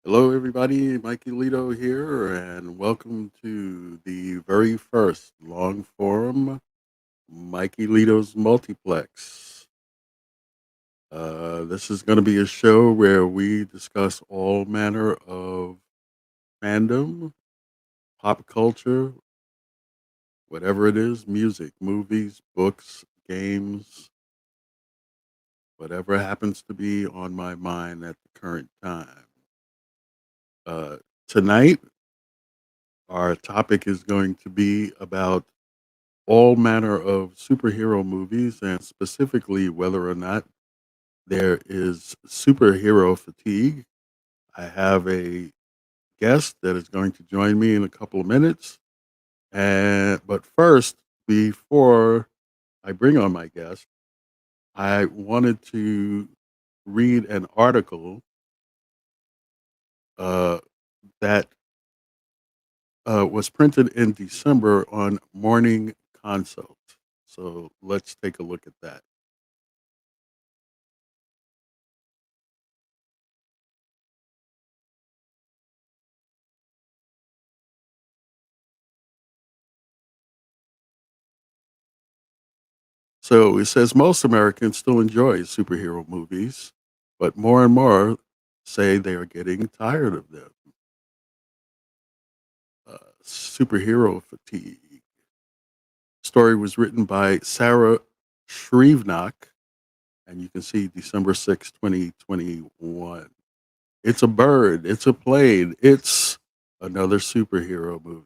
Hello, everybody. Mikeylito here, and welcome to the very first long form Mikeylito's Multiplex. This is going to be a show where we discuss all manner of fandom, pop culture, whatever it is, music, movies, books, games, whatever happens to be on my mind at the current time. Uh, Tonight, our topic is going to be about all manner of superhero movies and specifically whether or not there is superhero fatigue. I have a guest that is going to join me in a couple of minutes. And but first, before I bring on my guest, I wanted to read an article uh, that was printed in December on Morning Consult. So let's take a look at that. So it says most Americans still enjoy superhero movies, but more and more say they are getting tired of them. Superhero fatigue. Story was written by Sarah Shrevenock, and you can see December 6th, 2021. It's a bird, it's a plane, it's another superhero movie.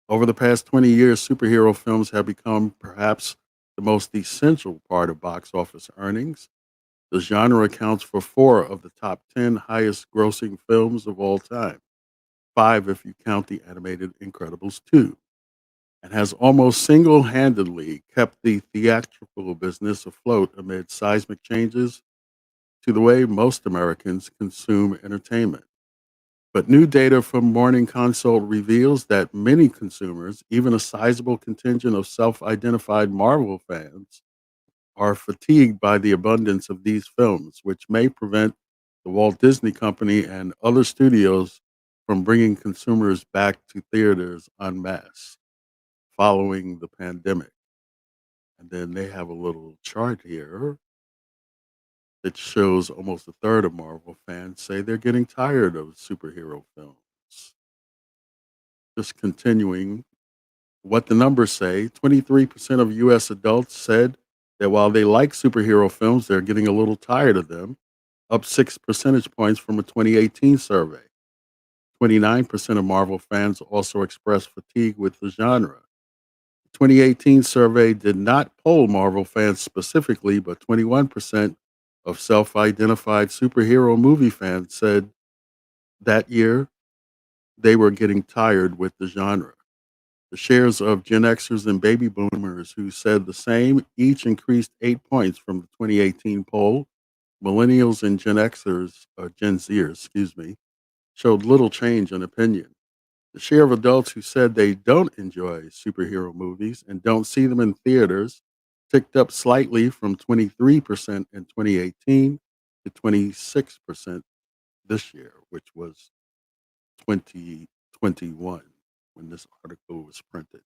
Over the past 20 years, superhero films have become perhaps the most essential part of box office earnings. The genre accounts for four of the top 10 highest grossing films of all time, five if you count the animated Incredibles 2, and has almost single handedly kept the theatrical business afloat amid seismic changes to the way most Americans consume entertainment. But new data from Morning Consult reveals that many consumers, even a sizable contingent of self identified Marvel fans, are fatigued by the abundance of these films, which may prevent the Walt Disney Company and other studios from bringing consumers back to theaters en masse following the pandemic. And then they have a little chart here that shows almost a third of Marvel fans say they're getting tired of superhero films. Just continuing what the numbers say, 23% of US adults said that while they like superhero films, they're getting a little tired of them, up 6 percentage points from a 2018 survey. 29% of Marvel fans also expressed fatigue with the genre. The 2018 survey did not poll Marvel fans specifically, but 21% of self identified superhero movie fans said that year they were getting tired with the genre. The shares of Gen Xers and baby boomers who said the same each increased 8 points from the 2018 poll. Millennials and Gen Xers, or Gen Zers, excuse me, showed little change in opinion. The share of adults who said they don't enjoy superhero movies and don't see them in theaters ticked up slightly from 23% in 2018 to 26% this year, which was 2021 when this article was printed.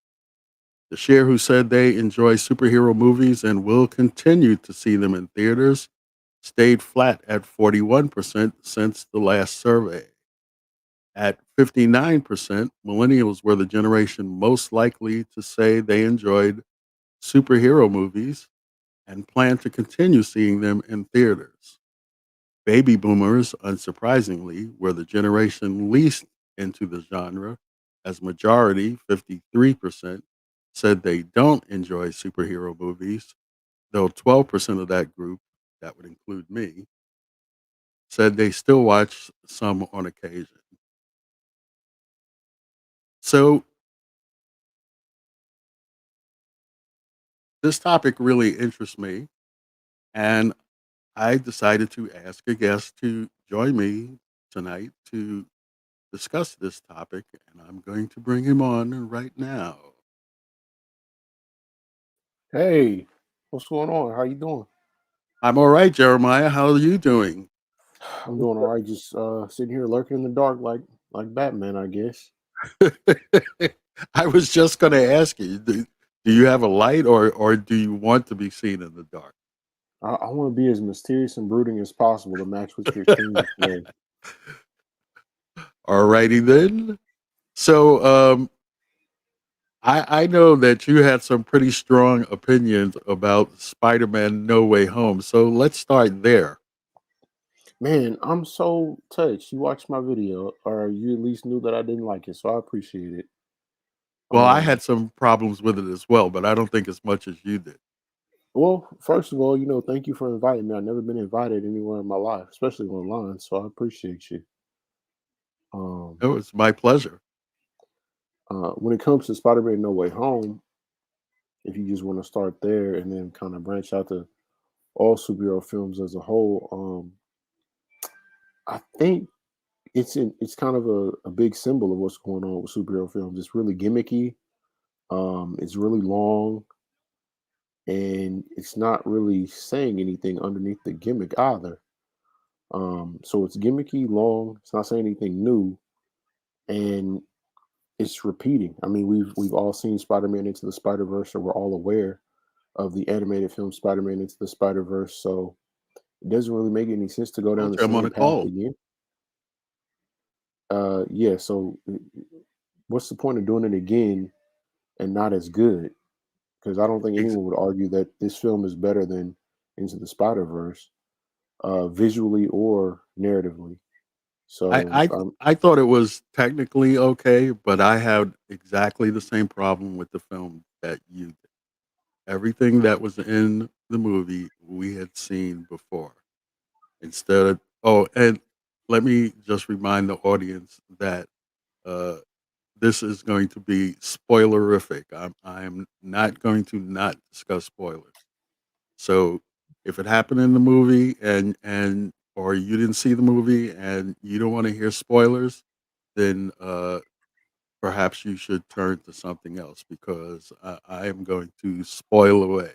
The share who said they enjoy superhero movies and will continue to see them in theaters stayed flat at 41% since the last survey. At 59%, millennials were the generation most likely to say they enjoyed superhero movies and plan to continue seeing them in theaters. Baby boomers, unsurprisingly, were the generation least into the genre, as majority, 53%, said they don't enjoy superhero movies, though 12% of that group, that would include me, said they still watch some on occasion. So this topic really interests me, and I decided to ask a guest to join me tonight to discuss this topic, and I'm going to bring him on right now. Hey, what's going on? How you doing? I'm all right, Jeremiah. How are you doing? I'm doing all right. Just sitting here lurking in the dark, like Batman, I guess. I was just going to ask you, do you have a light, or do you want to be seen in the dark? I want to be as mysterious and brooding as possible to match with your theme today. Alrighty then. So, I know that you had some pretty strong opinions about Spider-Man No Way Home. So let's start there. Man, I'm so touched. You watched my video, or you at least knew that I didn't like it, so I appreciate it. Well, I Um, had some problems with it as well, but I don't think as much as you did. well, first of all, thank you for inviting me. I've never been invited anywhere in my life, especially online, so I appreciate you. Um, It was my pleasure. when it comes to Spider-Man No Way Home, if you just want to start there and then kind of branch out to all superhero films as a whole, I think it's kind of a big symbol of what's going on with superhero films. It's really gimmicky. It's really long, and it's not really saying anything underneath the gimmick either. So it's gimmicky, long. It's not saying anything new, and it's repeating. I mean, we've all seen Spider-Man Into the Spider-Verse, or we're all aware of the animated film Spider-Man Into the Spider-Verse. So it doesn't really make any sense to go down Told the you I'm on same a path call. again. Yeah. So what's the point of doing it again and not as good? Because I don't think Ex- anyone would argue that this film is better than Into the Spider Verse, visually or narratively. I, So I I thought it was technically okay, but I had exactly the same problem with the film that you did. Everything that was in the movie we had seen before. Instead of and let me just remind the audience that uh, this is going to be spoilerific. I'm not going to not discuss spoilers. So if it happened in the movie and or you didn't see the movie and you don't want to hear spoilers, then perhaps you should turn to something else because I am going to spoil away.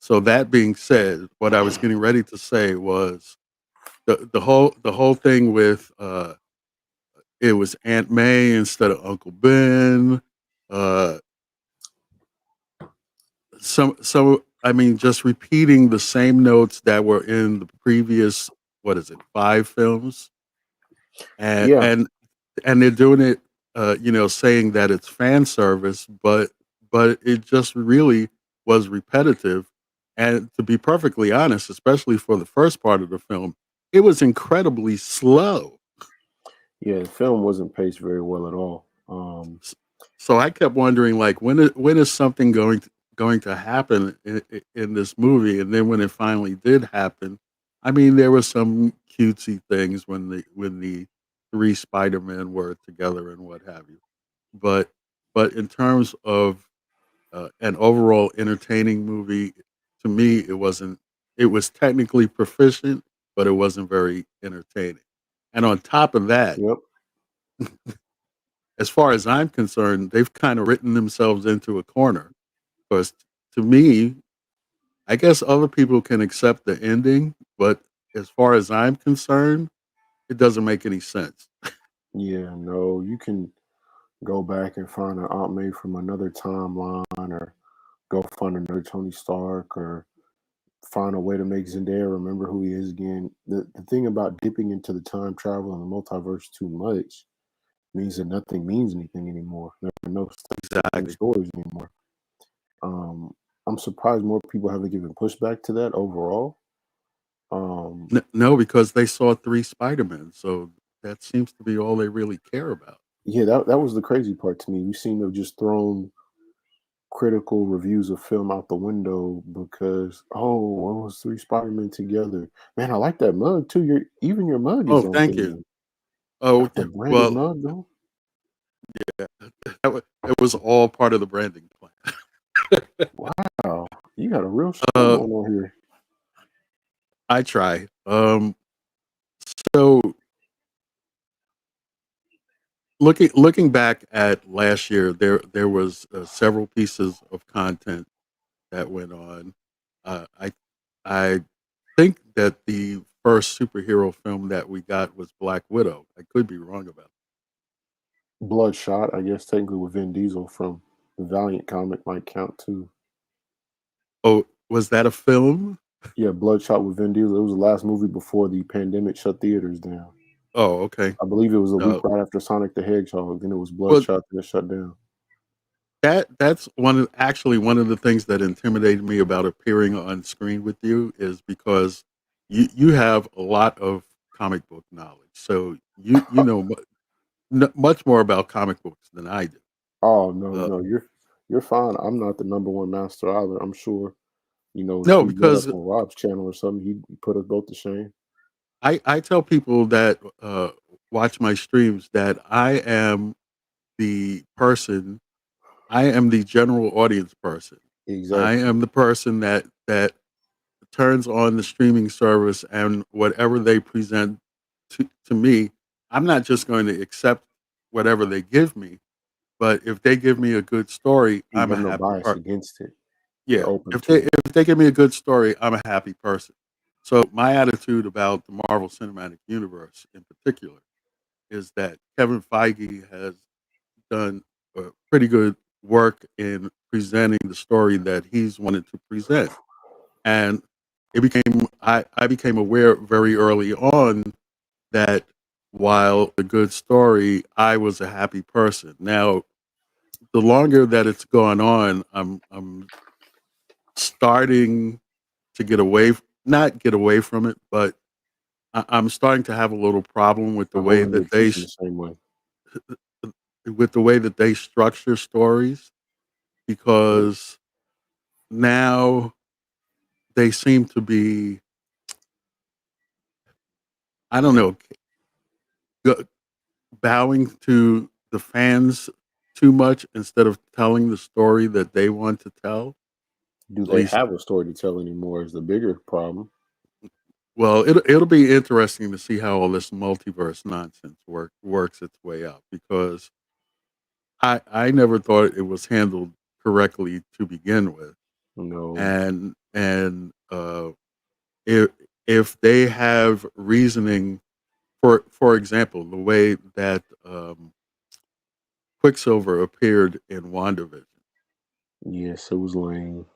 So that being said, what I was getting ready to say was the whole thing with it was Aunt May instead of Uncle Ben. Uh, some I mean, just repeating the same notes that were in the previous, what is it, 5 films, and yeah, and and they're doing it, saying that it's fan service, but it just really was repetitive. And to be perfectly honest, especially for the first part of the film, it was incredibly slow. yeah, the film wasn't paced very well at all. S- So I kept wondering, like, when is something going to happen in this movie? And then when it finally did happen, I mean, there were some cutesy things when the 3 Spider-Men were together and what have you. But but in terms of an overall entertaining movie, to me, it wasn't. It was technically proficient, but it wasn't very entertaining. And on top of that, Yep. as far as I'm concerned, they've kind of written themselves into a corner. Because to me, I guess other people can accept the ending, but as far as I'm concerned, it doesn't make any sense. Yeah, no, you can go back and find an Aunt May from another timeline, or go find another Tony Stark, or find a way to make Zendaya remember who he is again. The thing about dipping into the time travel and the multiverse too much means that nothing means anything anymore. There are no stakes in the Exactly. stories anymore. Um, I'm surprised more people haven't given pushback to that overall. Um, No, because they saw 3 Spider-Men, so that seems to be all they really care about. yeah, that was the crazy part to me. We seem to have just thrown critical reviews of film out the window because, oh, what was three Spider-Men together? Man, I like that mug too. Your mug is Oh, on thank you. theme. Oh, Got that branded well, mug though. yeah, it was all part of the branding plan. Wow, you got a real show Uh, going on here. I try. So looking back at last year, there was several pieces of content that went on. I think that the first superhero film that we got was Black Widow. I could be wrong about it. Bloodshot, I guess technically with Vin Diesel from the Valiant comic might count too. Oh, was that a film? Yeah, Bloodshot with Vin Diesel. It was the last movie before the pandemic shut theaters down. Oh, okay. I believe it was a Uh, week right after Sonic the Hedgehog. Then it was well, Bloodshot that shut down. that's one of the things that intimidated me about appearing on screen with you is because you have a lot of comic book knowledge, so you know much more about comic books than I do. Oh no, Uh, no, you're fine. I'm not the number one master either. I'm sure, if no, we met up because on Rob's channel or something, he'd put us both to shame. I tell people that watch my streams that I am the person, I am the general audience person. I Exactly. am the person that turns on the streaming service and whatever they present to me, I'm not just going to accept whatever they give me, but if they give me a good story, You I'm a have no happy bias person. against it. You're Yeah, open if they to it. if they give me a good story, I'm a happy person. So my attitude about the Marvel Cinematic Universe in particular is that Kevin Feige has done pretty good work in presenting the story that he's wanted to present. And I became aware very early on that while a good story, I was a happy person. Now, the longer that it's gone on, I'm starting to not get away from it, but I'm starting to have a little problem with the I way hold your that they attention the same way. structure stories Yeah. because now they seem to be, I don't know, g- bowing to the fans too much instead of telling the story that they want to tell. Do At they least, have a story to tell anymore is the bigger problem. well, it'll be interesting to see how all this multiverse nonsense works its way out because I never thought it was handled correctly to begin with, No. and if they have reasoning, for example, the way that Quicksilver appeared in WandaVision, Yes, it was lame.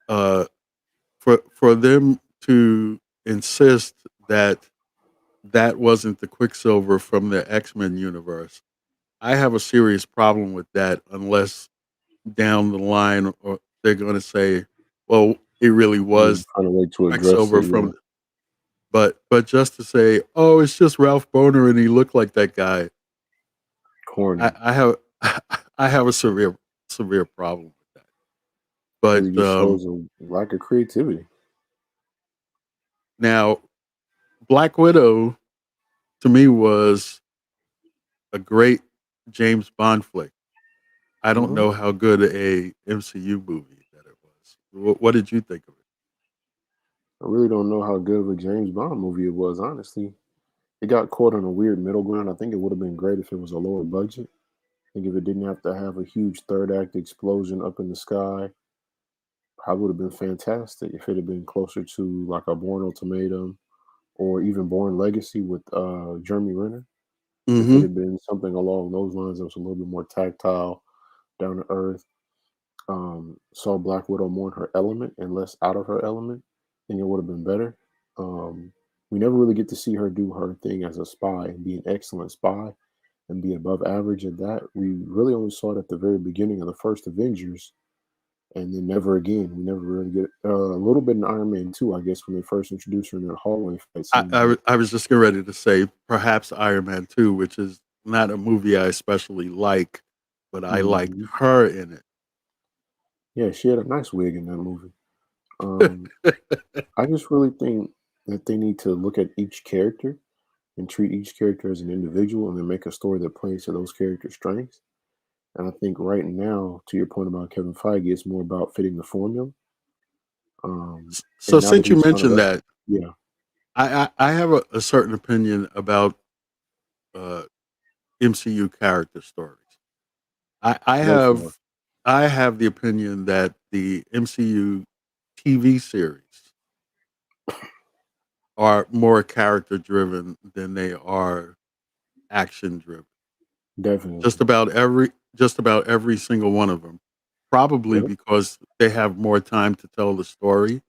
uh, for them to insist that that wasn't the Quicksilver from the X-Men universe, I have a serious problem with that unless down the line or they're going to say, well, it really Maybe was find a way to address Quicksilver it. Yeah, from, but just to say, oh, it's just Ralph Boner and he looked like that guy. corny. I have I have a severe problem with that. Really But just shows a lack of creativity. now Black Widow to me was a great James Bond flick. I don't Mhm. know how good a MCU movie that it was. What did you think of it? I really don't know how good of a James Bond movie it was, honestly. It got caught on a weird middle ground. I think it would have been great if it was a lower budget. I think if it didn't have to have a huge third act explosion up in the sky, probably would have been fantastic if it had been closer to like a Born Ultimatum or even Born Legacy with Jeremy Renner. If it Hmm. had been something along those lines that was a little bit more tactile, down to earth, saw Black Widow more in her element and less out of her element, I think it would have been better. Um, we never really get to see her do her thing as a spy and be an excellent spy and be above average at that. We really only saw it at the very beginning of the first Avengers, and then never again. We never really get a little bit in Iron Man 2, I guess, when they first introduced her in that hallway fight scene. But I was just getting ready to say perhaps Iron Man 2, which is not a movie I especially like, but I liked mhm. her in Yeah, she had a nice wig in that movie. Um, it. I just really think that they need to look at each character and treat each character as an individual and then make a story that plays to those characters' strengths. And I think right now, to your point about Kevin Feige, it's more about fitting the formula. So And now that since you he's found a mentioned recipe, that, yeah, I have a certain opinion about uh, MCU character stories. I, I go for it. have I have the opinion that the MCU TV series are more character driven than they are action driven. Definitely. Just about every single one of them. Probably Yep. because they have more time to tell the story.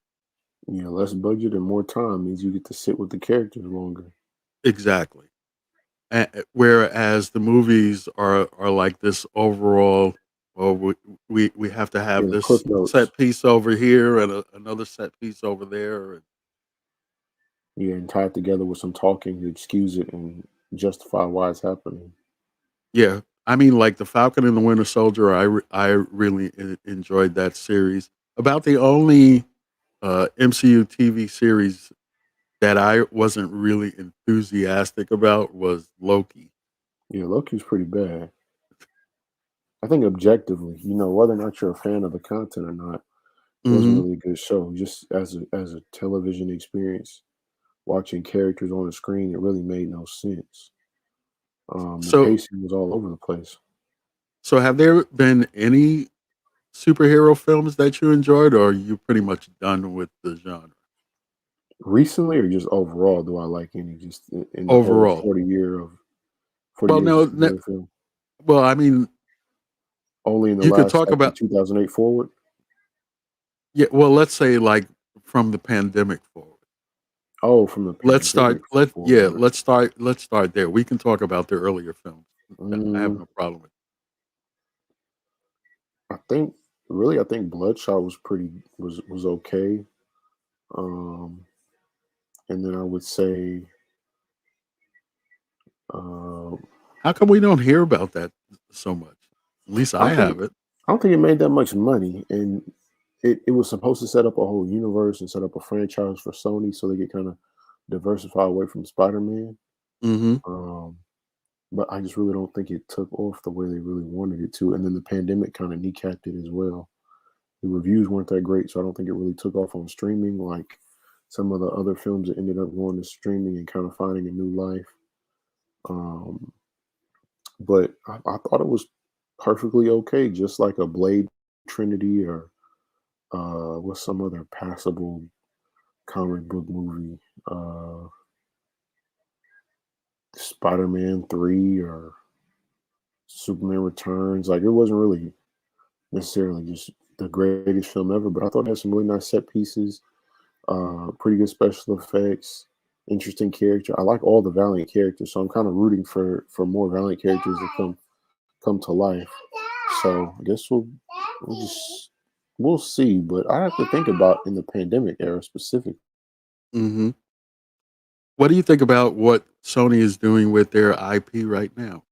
Yeah, less budget and more time means you get to sit with the characters longer. Exactly. Whereas the movies are like this overall. Well, we have to have Yeah, this clip notes. set piece over here and another set piece over there. And Yeah, and tie it together with some talking to excuse it and justify why it's happening. yeah, I mean, like the Falcon and the Winter Soldier. I really enjoyed that series. About the only MCU TV series that I wasn't really enthusiastic about was Loki. Yeah, Loki's pretty bad. I think objectively, whether or not you're a fan of the content or not, it wasn't Hmm. really a good show. Just as a television experience, watching characters on the screen, it really made no sense. The So pacing was all over the place. so have there been any superhero films that you enjoyed, or are you pretty much done with the genre Recently, or just overall, do I like any? Just in the whole overall? 40 Well, years of no, superhero film. well, I mean, Only in the you could last, talk I think, about 2008 forward. yeah. Well, let's say like from the pandemic forward. Oh, from the pandemic forward. Let's start there. We can talk about the earlier films. I have Mm, no problem with. I think I think Bloodshot was okay. Um, and then I would say, uh, How come we don't hear about that so much? At least I I don't think have it. I don't think it made that much money, and it was supposed to set up a whole universe and set up a franchise for Sony so they could kind of diversify away from Spider-Man. Hmm. Um, but I just really don't think it took off the way they really wanted it to. And then the pandemic kind of kneecapped it as well. The reviews weren't that great, so I don't think it really took off on streaming like some of the other films that ended up going to streaming and kind of finding a new life. Um, but I thought it was perfectly okay, just like a Blade Trinity or what's some other passable comic book movie, Spider-Man 3 or Superman Returns. Like it wasn't really necessarily just the greatest film ever, but I thought it had some really nice set pieces, pretty good special effects, interesting character. I like all the Valiant characters, so I'm kind of rooting for more Valiant characters to come to life. So I guess we'll just we'll see. But I have to think about in the pandemic era specifically. Hmm. What do you think about what Sony is doing with their IP right now?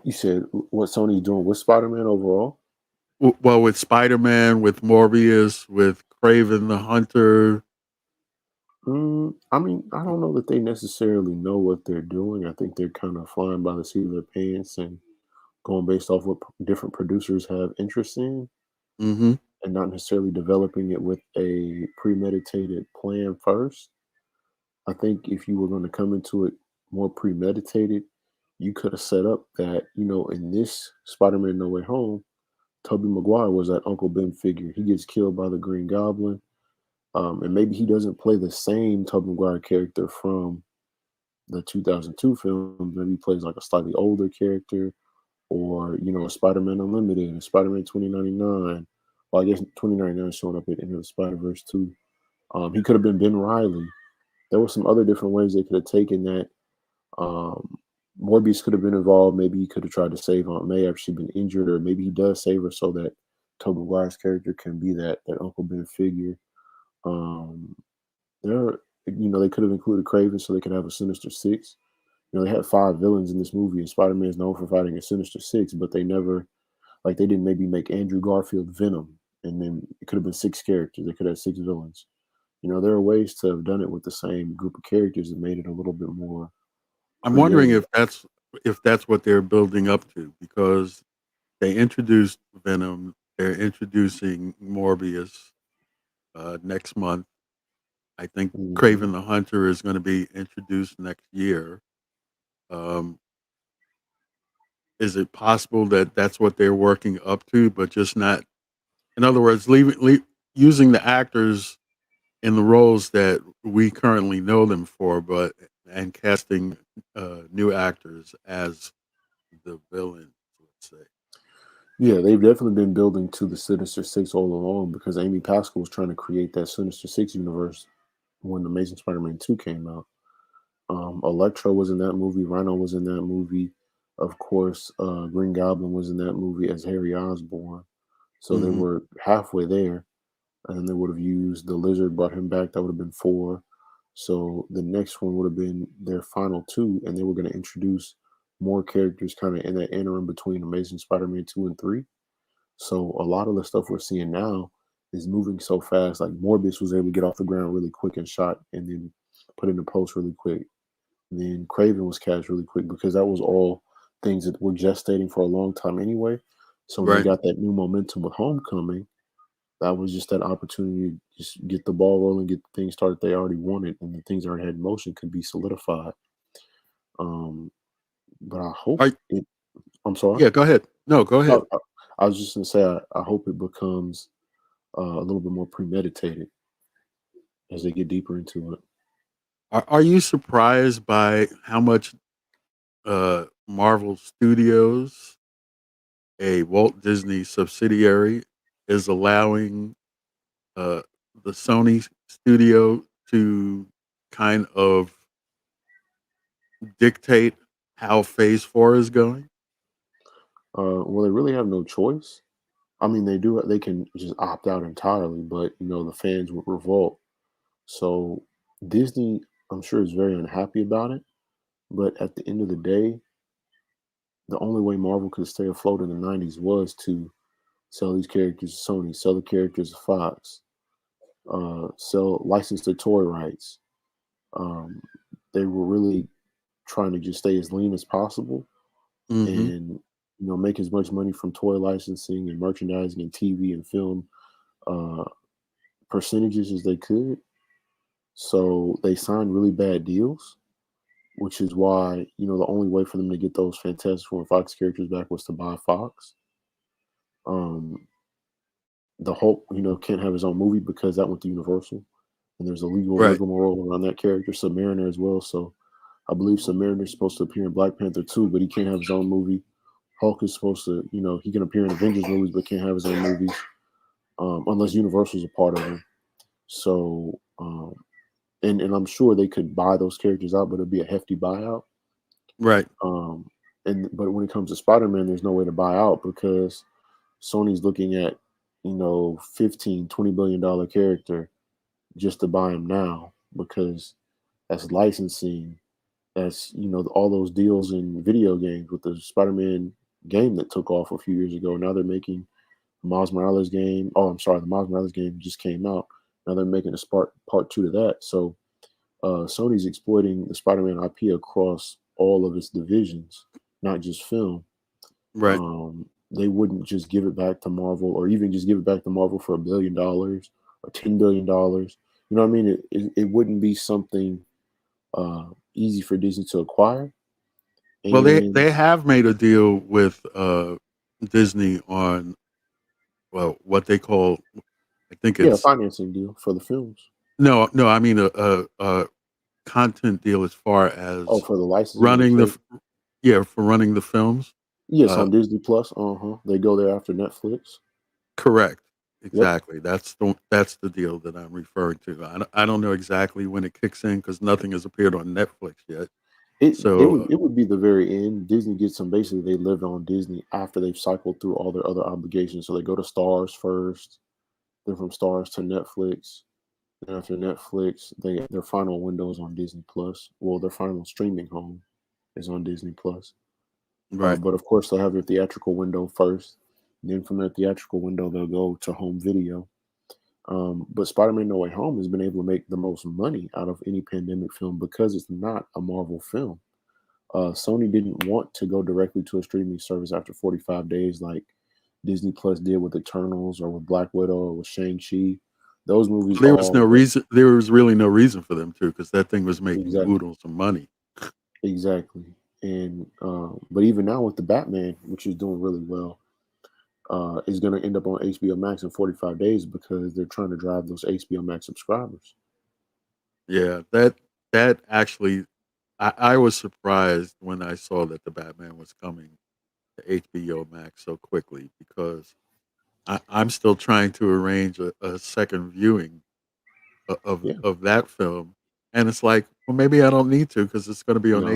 You said what Sony's doing with Spider-Man overall. Well, with Spider Man, with Morbius, with Craven the Hunter. I mean, I don't know that they necessarily know what they're doing. I think they're kind of flying by the seat of their pants and going based off what different producers have interest in, Hmm. and not necessarily developing it with a premeditated plan first. I think if you were going to come into it more premeditated, you could have set up that, in this Spider-Man No Way Home, Tobey Maguire was that Uncle Ben figure. He gets killed by the Green Goblin. And maybe he doesn't play the same Tobey Maguire character from the 2002 film. Maybe he plays like a slightly older character, or a Spider-Man Unlimited, a Spider-Man 2099. Well, I guess 2099 is showing up at Into the Spider-Verse too. He could have been Ben Riley. There were some other different ways they could have taken that. Um, Morbius could have been involved. Maybe he could have tried to save Aunt May after she'd been injured, or maybe he does save her so that Tobey Maguire's character can be that Uncle Ben figure. Um, there, they could have included Craven so they could have a Sinister Six. They had five villains in this movie, and Spider-Man is known for fighting a Sinister Six, but they never, like, they didn't maybe make Andrew Garfield Venom, and then it could have been six characters. They could have six villains. There are ways to have done it with the same group of characters and made it a little bit more I'm wondering creative. if that's what they're building up to because they introduced Venom. They're introducing Morbius next month. I think Mhm. Craven the Hunter is going to be introduced next year. Um, is it possible that that's what they're working up to, but just not? In other words, using the actors in the roles that we currently know them for, but and casting new actors as the villain, let's say. Yeah, they've definitely been building to the Sinister Six all along because Amy Pascal was trying to create that Sinister Six universe when Amazing Spider-Man 2 came out. Electro was in that movie, Rhino was in that movie. Of course, Green Goblin was in that movie as Harry Osborn. So they Hmm. were halfway there. And then they would have used the lizard, brought him back. That would have been four. So the next one would have been their final two, and they were going to introduce more characters kind of in that interim between Amazing Spider-Man 2 and 3. So a lot of the stuff we're seeing now is moving so fast. Like Morbius was able to get off the ground really quick and shot and then put in the post really quick. Then Craven was cast really quick because that was all things that were gestating for a long time anyway. So when they Right. got that new momentum with Homecoming, that was just that opportunity to just get the ball rolling, get the things started they already wanted, and the things they already had in motion could be solidified. Um, but I hope Are, it. I'm sorry. yeah, go ahead. No, go ahead. No, I was just gonna say I hope it becomes a little bit more premeditated as they get deeper into it. Are you surprised by how much Marvel Studios, a Walt Disney subsidiary, is allowing uh, the Sony studio to kind of dictate how Phase 4 is going? Well, they really have no choice. I mean, they do. They can just opt out entirely, but the fans would revolt. So Disney, I'm sure, is very unhappy about it. But at the end of the day, the only way Marvel could stay afloat in the '90s was to sell these characters to Sony, sell the characters to Fox, sell license the toy rights. Um, they were really trying to just stay as lean as possible Hmm. and make as much money from toy licensing and merchandising and TV and film uh, percentages as they could. So they signed really bad deals, which is why the only way for them to get those Fantastic Four and Fox characters back was to buy Fox. Um, the Hulk, can't have his own movie because that went to Universal, and there's a legal Right, rigmarole around that character, Submariner as well. So I believe Submariner is supposed to appear in Black Panther too, but he can't have his own movie. Hulk is supposed to, he can appear in Avengers movies, but can't have his own movies unless Universal's a part of him. So, and I'm sure they could buy those characters out, but it'd be a hefty buyout. right. Um, but when it comes to Spider-Man, there's no way to buy out because Sony's looking at 15-20 billion dollar character just to buy him now because that's licensing. That's all those deals in video games with the Spider-Man game that took off a few years ago. Now they're making the Miles Morales game. Oh, I'm sorry, the Miles Morales game just came out. Now they're making a part two to that. So Sony's exploiting the Spider-Man IP across all of its divisions, not just film. Right. They wouldn't just give it back to Marvel, or even just give it back to Marvel for $1 billion or $10 billion. You know what I mean? It wouldn't be something easy for Disney to acquire. Well, And they have made a deal with Disney on, well, what they call, I think yeah, a it's, financing deal for the films. no, I mean a content deal as far Oh, as for the licensing of the running character. yeah, for running the films. Yes, Uh, on Disney Plus. They go there after Netflix. Correct. Yep. Exactly. That's the deal that I'm referring to. I don't know exactly when it kicks in because nothing has appeared on Netflix yet. It So would it would be the very end. Disney gets them basically. They live on Disney after they've cycled through all their other obligations. So they go to Stars first, then from Stars to Netflix. Then after Netflix, their final window is on Disney Plus. Well, their final streaming home is on Disney Plus. right, But of course, they'll have their theatrical window first. Then from their theatrical window, they'll go to home video. But Spider-Man: No Way Home has been able to make the most money out of any pandemic film because it's not a Marvel film. Sony didn't want to go directly to a streaming service after 45 days, like Disney Plus did with Eternals or with Black Widow or with Shang-Chi. Those movies there was all no went reason. There was really no reason for them to because that thing was making exactly, oodles of money. exactly. And but even now with the Batman, which is doing really well, is going to end up on HBO Max in 45 days because they're trying to drive those HBO Max subscribers. Yeah, that actually, I was surprised when I saw that the Batman was coming to HBO Max so quickly because I'm still trying to arrange a second viewing Yeah, of that film, and it's like, well, maybe I don't need to because it's going to be on no,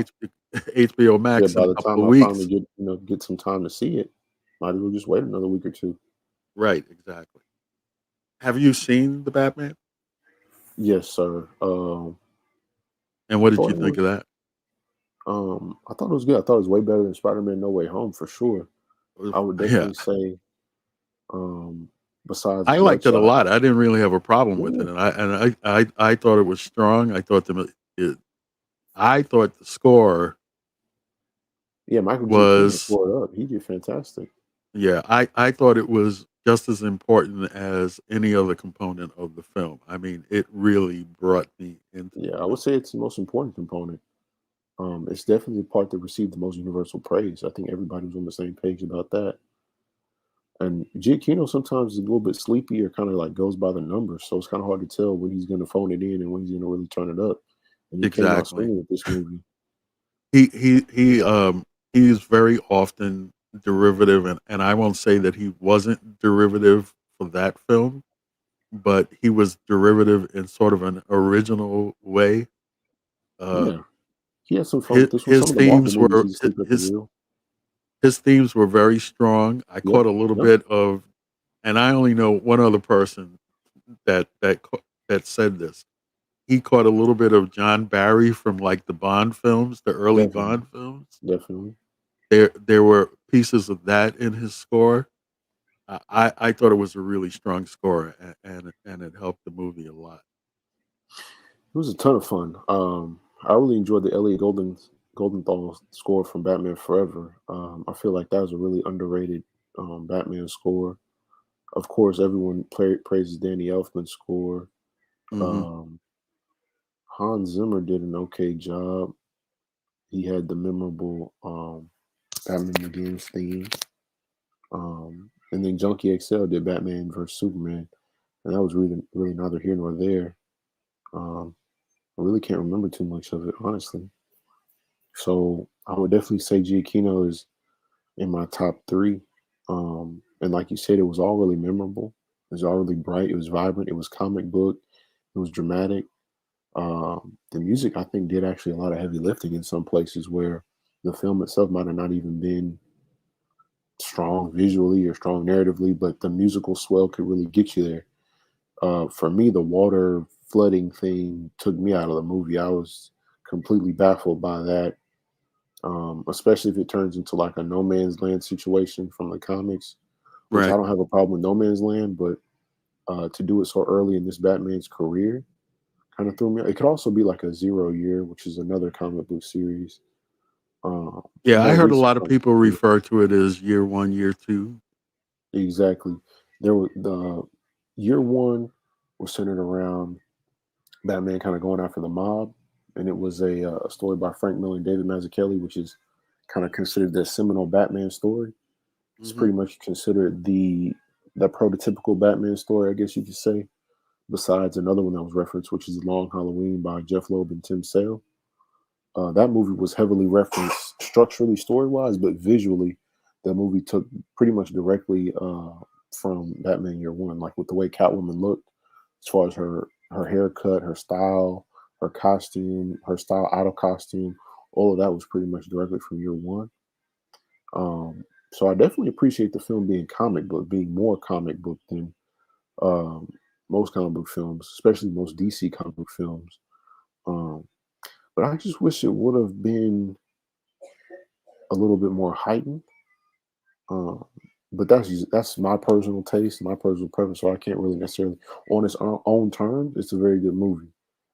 HBO yeah. Max in By a the couple time of I finally weeks. get some time to see it, might as well just wait another week or two. Right, exactly. Have you seen the Batman? Yes, sir. And what I did thought you it think was. of that? I thought it was good. I thought it was way better than Spider-Man No Way Home for sure. I would Yeah, definitely say, um, besides I liked it a Bloodshot. lot. I didn't really have a problem with Yeah, it, and I thought it was strong. It, I thought the score yeah. Michael Giacchino was, tore it up. He did fantastic. yeah, I thought it was just as important as any other component of the film. I mean, it really brought me into Yeah, the I would film. say it's the most important component. It's definitely the part that received the most universal praise. I think everybody was on the same page about that. And Giacchino sometimes is a little bit sleepy or kind of like goes by the numbers, so it's kind of hard to tell when he's going to phone it in and when he's going to really turn it up. And he came out Exactly. swinging with this movie. He is very often derivative, and I won't say that he wasn't derivative for that film, but he was derivative in sort of an original way. Uh, Yeah, he had some fun with this one. his Some of the Marvel themes movies, were he's asleep at the wheel. his themes were very strong. I Yep, caught a little yep, bit of, and I only know one other person that said this. He caught a little bit of John Barry from like the Bond films, the early definitely, Bond films. definitely. There were pieces of that in his score. I thought it was a really strong score, and it helped the movie a lot. It was a ton of fun. I really enjoyed the Elliot Goldenthal score from Batman Forever. I feel like that was a really underrated Batman score. Of course, everyone praises Danny Elfman's score. Hmm. Um, Hans Zimmer did an okay job. He had the memorable Batman Begins theme. And then Junkie XL did Batman versus Superman, and that was really neither here nor there. Um, I really can't remember too much of it, honestly. So I would definitely say Giacchino is in my top three. And like you said, it was all really memorable. It was all really bright. It was vibrant. It was comic book. It was dramatic. The music, I think, did actually a lot of heavy lifting in some places where the film itself might have not even been strong visually or strong narratively, but the musical swell could really get you there. For me, the water flooding thing took me out of the movie. I was completely baffled by that, especially if it turns into like a no man's land situation from the comics, which I Right. don't have a problem with no man's land, but to do it so early in this Batman's career kind of threw me. It could also be like a 0 year, which is another comic book series. Yeah, I More heard a recent lot of comic people book. refer to it as year one, year two. Exactly. There was the year one was centered around Batman kind of going after the mob, and it was a story by Frank Miller and David Mazzucchelli, which is kind of considered the seminal Batman story. It's Hmm. pretty much considered the prototypical Batman story, I guess you could say. Besides another one that was referenced, which is Long Halloween by Jeff Loeb and Tim Sale. That movie was heavily referenced structurally, story wise, but visually, the movie took pretty much directly from Batman Year One, like with the way Catwoman looked, as far as her haircut, her style, her costume, her style out of costume, all of that was pretty much directly from Year One. Um, so I definitely appreciate the film being comic book, being more comic book than um, most comic book films, especially most DC comic book films. Um, but I just wish it would have been a little bit more heightened. Um, but that's my personal taste, my personal preference. So I can't really necessarily, on its own terms, it's a very good movie.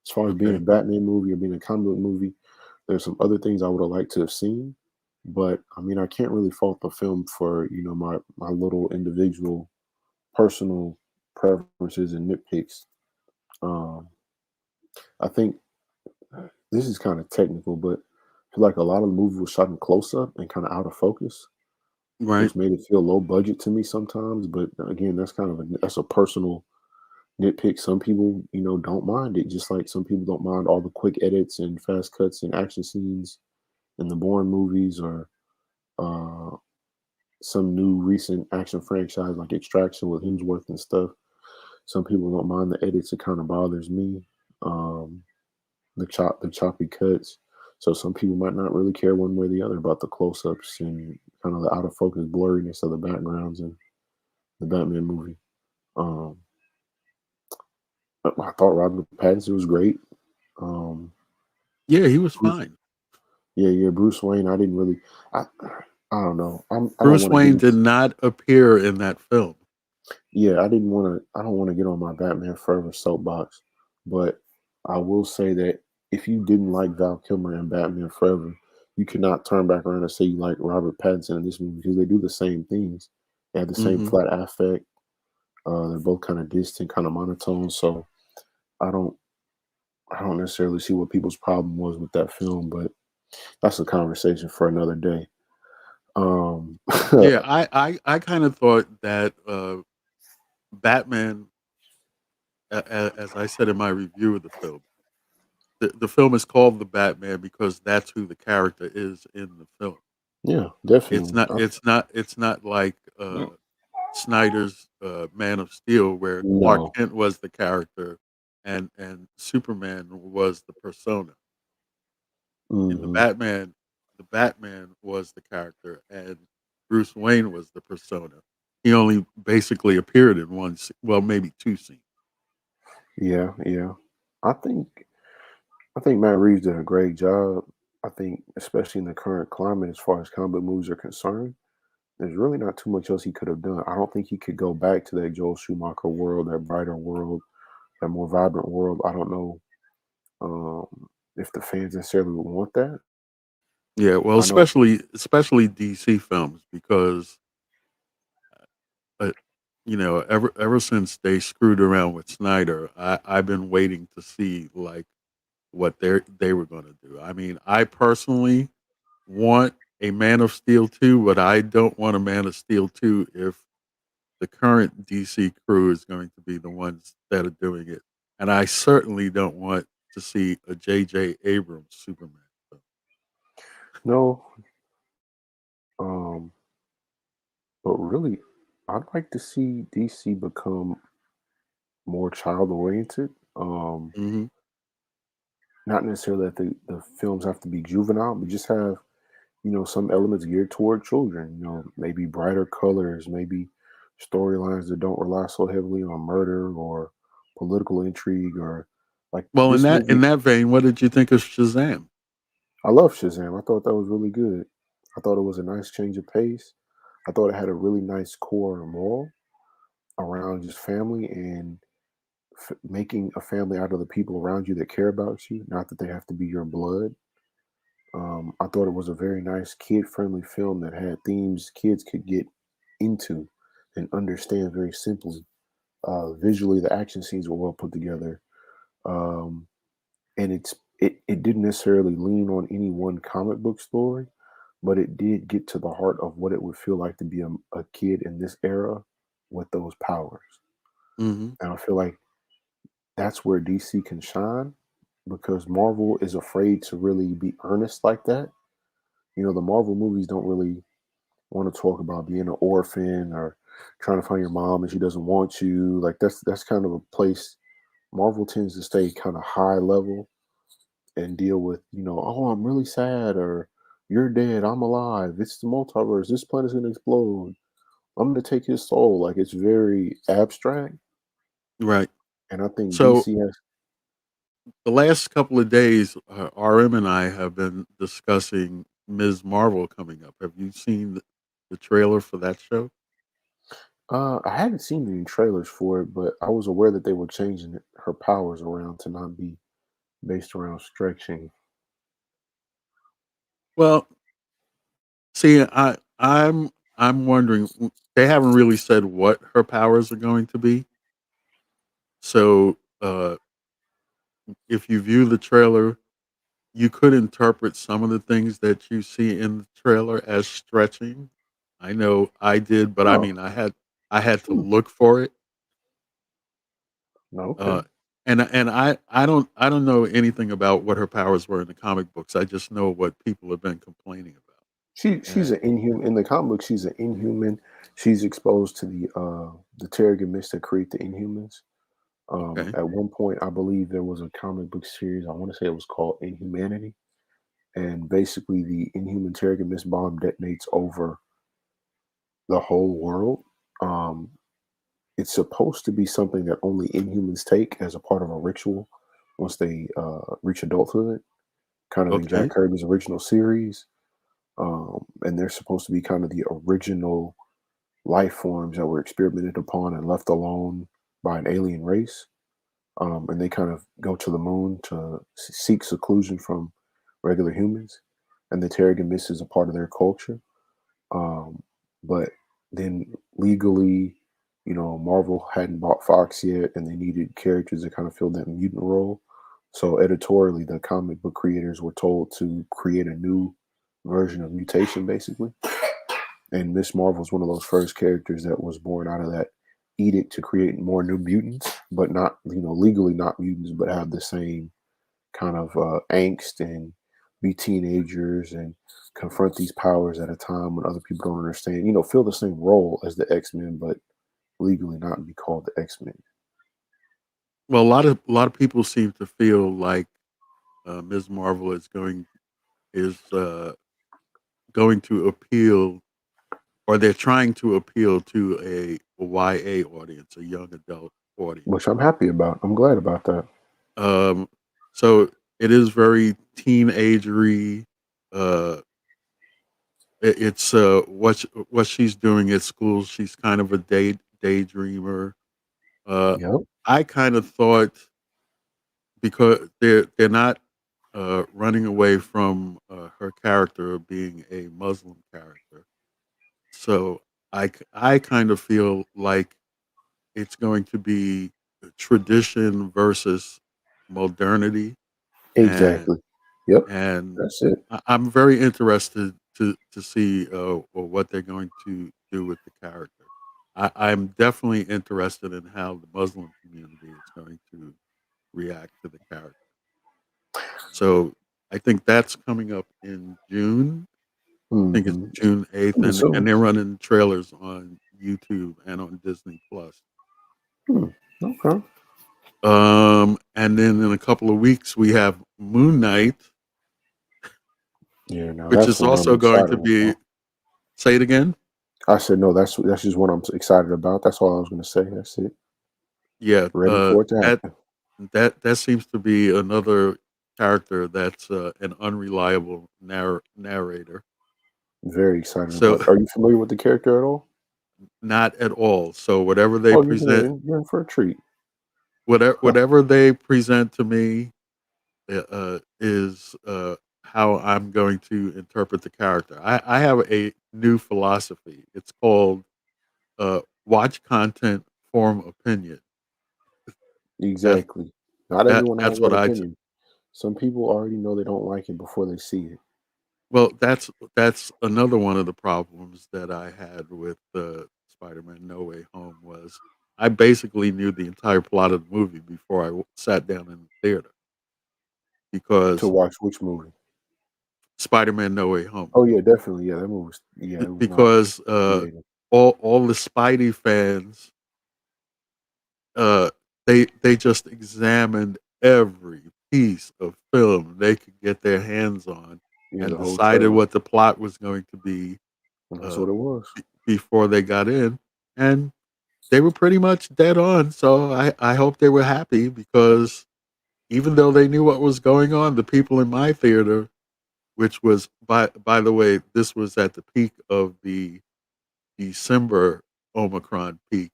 As far as being a Okay. Batman movie or being a comic book movie, there's some other things I would have liked to have seen. But I mean, I can't really fault the film for my little individual personal preferences and nitpicks. Um, I think this is kind of technical, but I feel like a lot of the movie was shot in close up and kind of out of focus. Right. which made it feel low budget to me sometimes. But again, that's a personal nitpick. Some people, don't mind it, just like some people don't mind all the quick edits and fast cuts and action scenes in the Bourne movies or uh, some new recent action franchise like Extraction with Hemsworth and stuff. Some people don't mind the edits. It kind of bothers me. Um, the choppy cuts. So some people might not really care one way or the other about the close ups and kind of the out of focus blurriness of the backgrounds in the Batman movie. Um, I thought Robert Pattinson was great. Um, Yeah, he was Bruce, fine. yeah, Bruce Wayne. I didn't really. I, I don't know. I don't Bruce want to get Wayne did into. not appear in that film. Yeah, I didn't want to. I don't want to get on my Batman Forever soapbox, but I will say that if you didn't like Val Kilmer and Batman Forever, you cannot turn back around and say you like Robert Pattinson in this movie because they do the same things. They have the same Hmm. flat affect. They're both kind of distant, kind of monotone. So I don't. I don't necessarily see what people's problem was with that film, but that's a conversation for another day. Um, Yeah, I kind of thought that Batman, as I said in my review of the film, the film is called The Batman because that's who the character is in the film. yeah, It's definitely. not. It's not. It's not like Snyder's Man of Steel, where Clark No. Kent was the character, and Superman was the persona. In Hmm. The Batman was the character, and Bruce Wayne was the persona. He only basically appeared in well, maybe two scenes. Yeah, yeah. I think I think Matt Reeves did a great job. I think, especially in the current climate, as far as comic movies are concerned, there's really not too much else he could have done. I don't think he could go back to that Joel Schumacher world, that brighter world, that more vibrant world. I don't know if the fans necessarily would want that. Yeah, well, I know. especially DC films because uh, ever since they screwed around with Snyder, I've been waiting to see like what they were going to do. I mean, I personally want a Man of Steel 2, but I don't want a Man of Steel 2 if the current DC crew is going to be the ones that are doing it. And I certainly don't want to see a J.J. Abrams Superman film. No, um, but really, I'd like to see DC become more child oriented. Hmm. Not necessarily that the films have to be juvenile, but just have some elements geared toward children, maybe brighter colors, maybe storylines that don't rely so heavily on murder or political intrigue or like Well, this in movie. that vein, what did you think of Shazam? I love Shazam. I thought that was really good. I thought it was a nice change of pace. I thought it had a really nice core moral around just family and making a family out of the people around you that care about you, not that they have to be your blood. I thought it was a very nice kid-friendly film that had themes kids could get into and understand very simply. Visually, the action scenes were well put together, um, and it didn't necessarily lean on any one comic book story, but it did get to the heart of what it would feel like to be a kid in this era with those powers. Hmm. And I feel like that's where DC can shine because Marvel is afraid to really be earnest like that. The Marvel movies don't really want to talk about being an orphan or trying to find your mom and she doesn't want you. Like that's kind of a place Marvel tends to stay kind of high level and deal with, oh, I'm really sad or you're dead, I'm alive. It's the multiverse. This planet's gonna explode. I'm gonna take his soul. Like it's very abstract. Right. And I think So DC has. the last couple of days, RM and I have been discussing Ms. Marvel coming up. Have you seen the trailer for that show? I hadn't seen any trailers for it, but I was aware that they were changing her powers around to not be based around stretching. Well, see, I'm wondering. They haven't really said what her powers are going to be. So, if you view the trailer, you could interpret some of the things that you see in the trailer as stretching. I know I did, but I Oh, mean, I had to hmm, look for it. okay. Uh, and I don't know anything about what her powers were in the comic books. I just know what people have been complaining about. She's And an inhuman in the comic book. She's an inhuman. She's exposed to the Terrigen mist that create the Inhumans. okay, At one point, I believe there was a comic book series. I want to say it was called Inhumanity, and basically the Inhuman Terrigen mist bomb detonates over the whole world. Um, it's supposed to be something that only Inhumans take as a part of a ritual once they reach adulthood, kind of in Jack okay, Kirby's original series. And they're supposed to be kind of the original life forms that were experimented upon and left alone by an alien race. And they kind of go to the moon to seek seclusion from regular humans. And the Terrigen Mist is a part of their culture. Um, but then legally, Marvel hadn't bought Fox yet, and they needed characters to kind of fill that mutant role. So editorially, the comic book creators were told to create a new version of mutation, basically. And Miss Marvel is one of those first characters that was born out of that edict to create more new mutants, but not, legally not mutants, but have the same kind of angst and be teenagers and confront these powers at a time when other people don't understand. Fill the same role as the X-Men, but legally not be called the X-Men. well, a lot of people seem to feel like Ms. Marvel is going to appeal, or they're trying to appeal to a YA audience, a young adult audience. Which I'm happy about. I'm glad about that. Um, so it is very teenagery. Uh, it's what she's doing at school. She's kind of a daydreamer. Uh, Yep. I kind of thought, because they're not running away from her character being a Muslim character. So I kind of feel like it's going to be tradition versus modernity, and Exactly. Yep. and That's it. I'm very interested to see what they're going to do with the character. I'm definitely interested in how the Muslim community is going to react to the character. So I think that's coming up in June. I think it's Hmm. June 8th, and Soon. they're running trailers on YouTube and on Disney Plus. Hmm. Okay. And then in a couple of weeks we have Moon Knight, Yeah. Now which that's is one I'm also going excited to be. about. Say it again. I said no. That's just what I'm excited about. That's all I was going to say. That's it. Yeah, Ready for it to that happen. that seems to be another character that's an unreliable narrator. Very excited So about. Are you familiar with the character at all? not at all. So whatever they Oh, you're present, gonna you're in for a treat. whatever they present to me, is how I'm going to interpret the character. I have a new philosophy. It's called watch content, form opinion. That's Exactly. Not everyone has that's that what opinion. Some people already know they don't like it before they see it. well, that's another one of the problems that I had with Spider-Man: No Way Home was I basically knew the entire plot of the movie before I sat down in the theater, To because watch which movie? Spider-Man: No Way Home, Oh yeah, definitely. Yeah, that movie was. Yeah, it was not because creative. all the Spidey fans, uh, they just examined every piece of film they could get their hands on Yeah, and the whole decided trailer. what the plot was going to be And that's uh, what it was. before they got in, and they were pretty much dead on. So I hope they were happy, because even though they knew what was going on, the people in my theater, which was, by the way, this was at the peak of the December Omicron peak.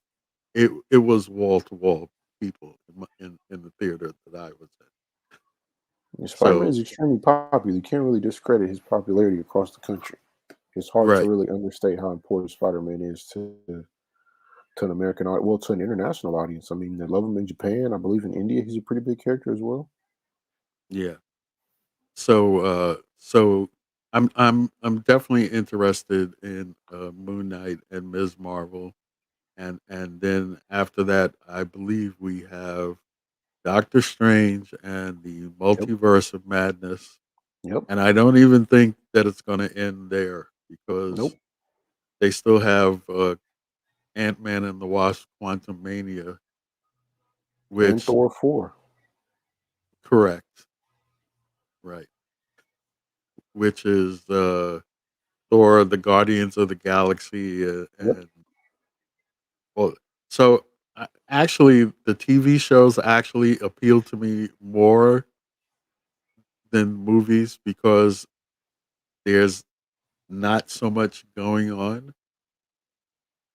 It was wall to wall people in the theater that I was in. And Spider-Man So is extremely popular. You can't really discredit his popularity across the country. It's hard to right, really understate how important Spider-Man is to an American audience, well, to an international audience. I mean, they love him in Japan. I believe in India, he's a pretty big character as well. yeah. So I'm definitely interested in Moon Knight and Ms. Marvel, and then after that, I believe we have Doctor Strange and the Yep. Multiverse of Madness, Yep. and I don't even think that it's going to end there because Nope. they still have Ant Man and the Wasp: Quantum Mania, And which Thor 4. correct, right, which is Thor: The Guardians of the Galaxy, Yep. and well, so actually, the TV shows actually appeal to me more than movies because there's not so much going on.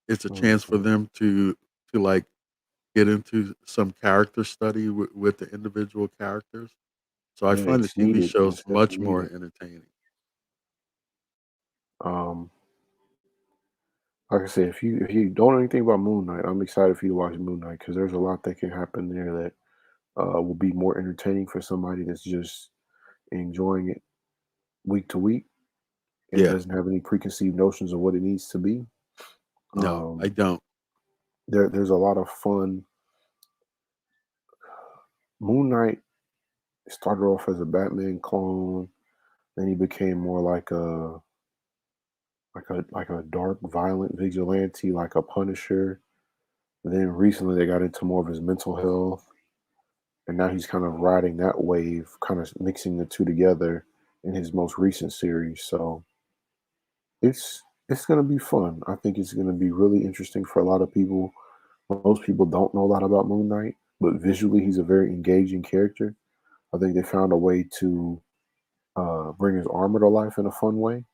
It's a chance for Mhm. them to like get into some character study with the individual characters. So I Yeah, find the it's TV needed. shows It's much definitely more needed. entertaining. Um, like I said, if you don't know anything about Moon Knight, I'm excited for you to watch Moon Knight because there's a lot that can happen there that will be more entertaining for somebody that's just enjoying it week to week and Yeah, doesn't have any preconceived notions of what it needs to be. no, I Um, don't. there's a lot of fun. Moon Knight started off as a Batman clone, then he became more like a dark, violent vigilante, like a Punisher. Then recently they got into more of his mental health, and now he's kind of riding that wave, kind of mixing the two together in his most recent series. So it's gonna be fun. I think it's gonna be really interesting for a lot of people. Most people don't know a lot about Moon Knight, but visually he's a very engaging character. I think they found a way to bring his armor to life in a fun way,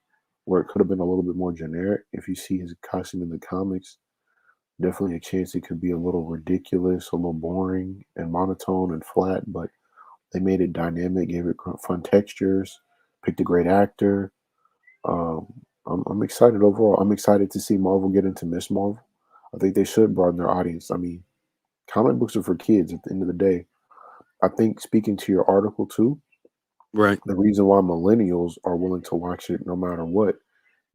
where it could have been a little bit more generic. If you see his costume in the comics, definitely a chance it could be a little ridiculous, a little boring and monotone and flat, but they made it dynamic, gave it fun textures, picked a great actor. I'm excited overall. I'm excited to see Marvel get into Miss Marvel. I think they should broaden their audience. I mean, comic books are for kids at the end of the day. I think speaking to your article too, Right. the reason why millennials are willing to watch it no matter what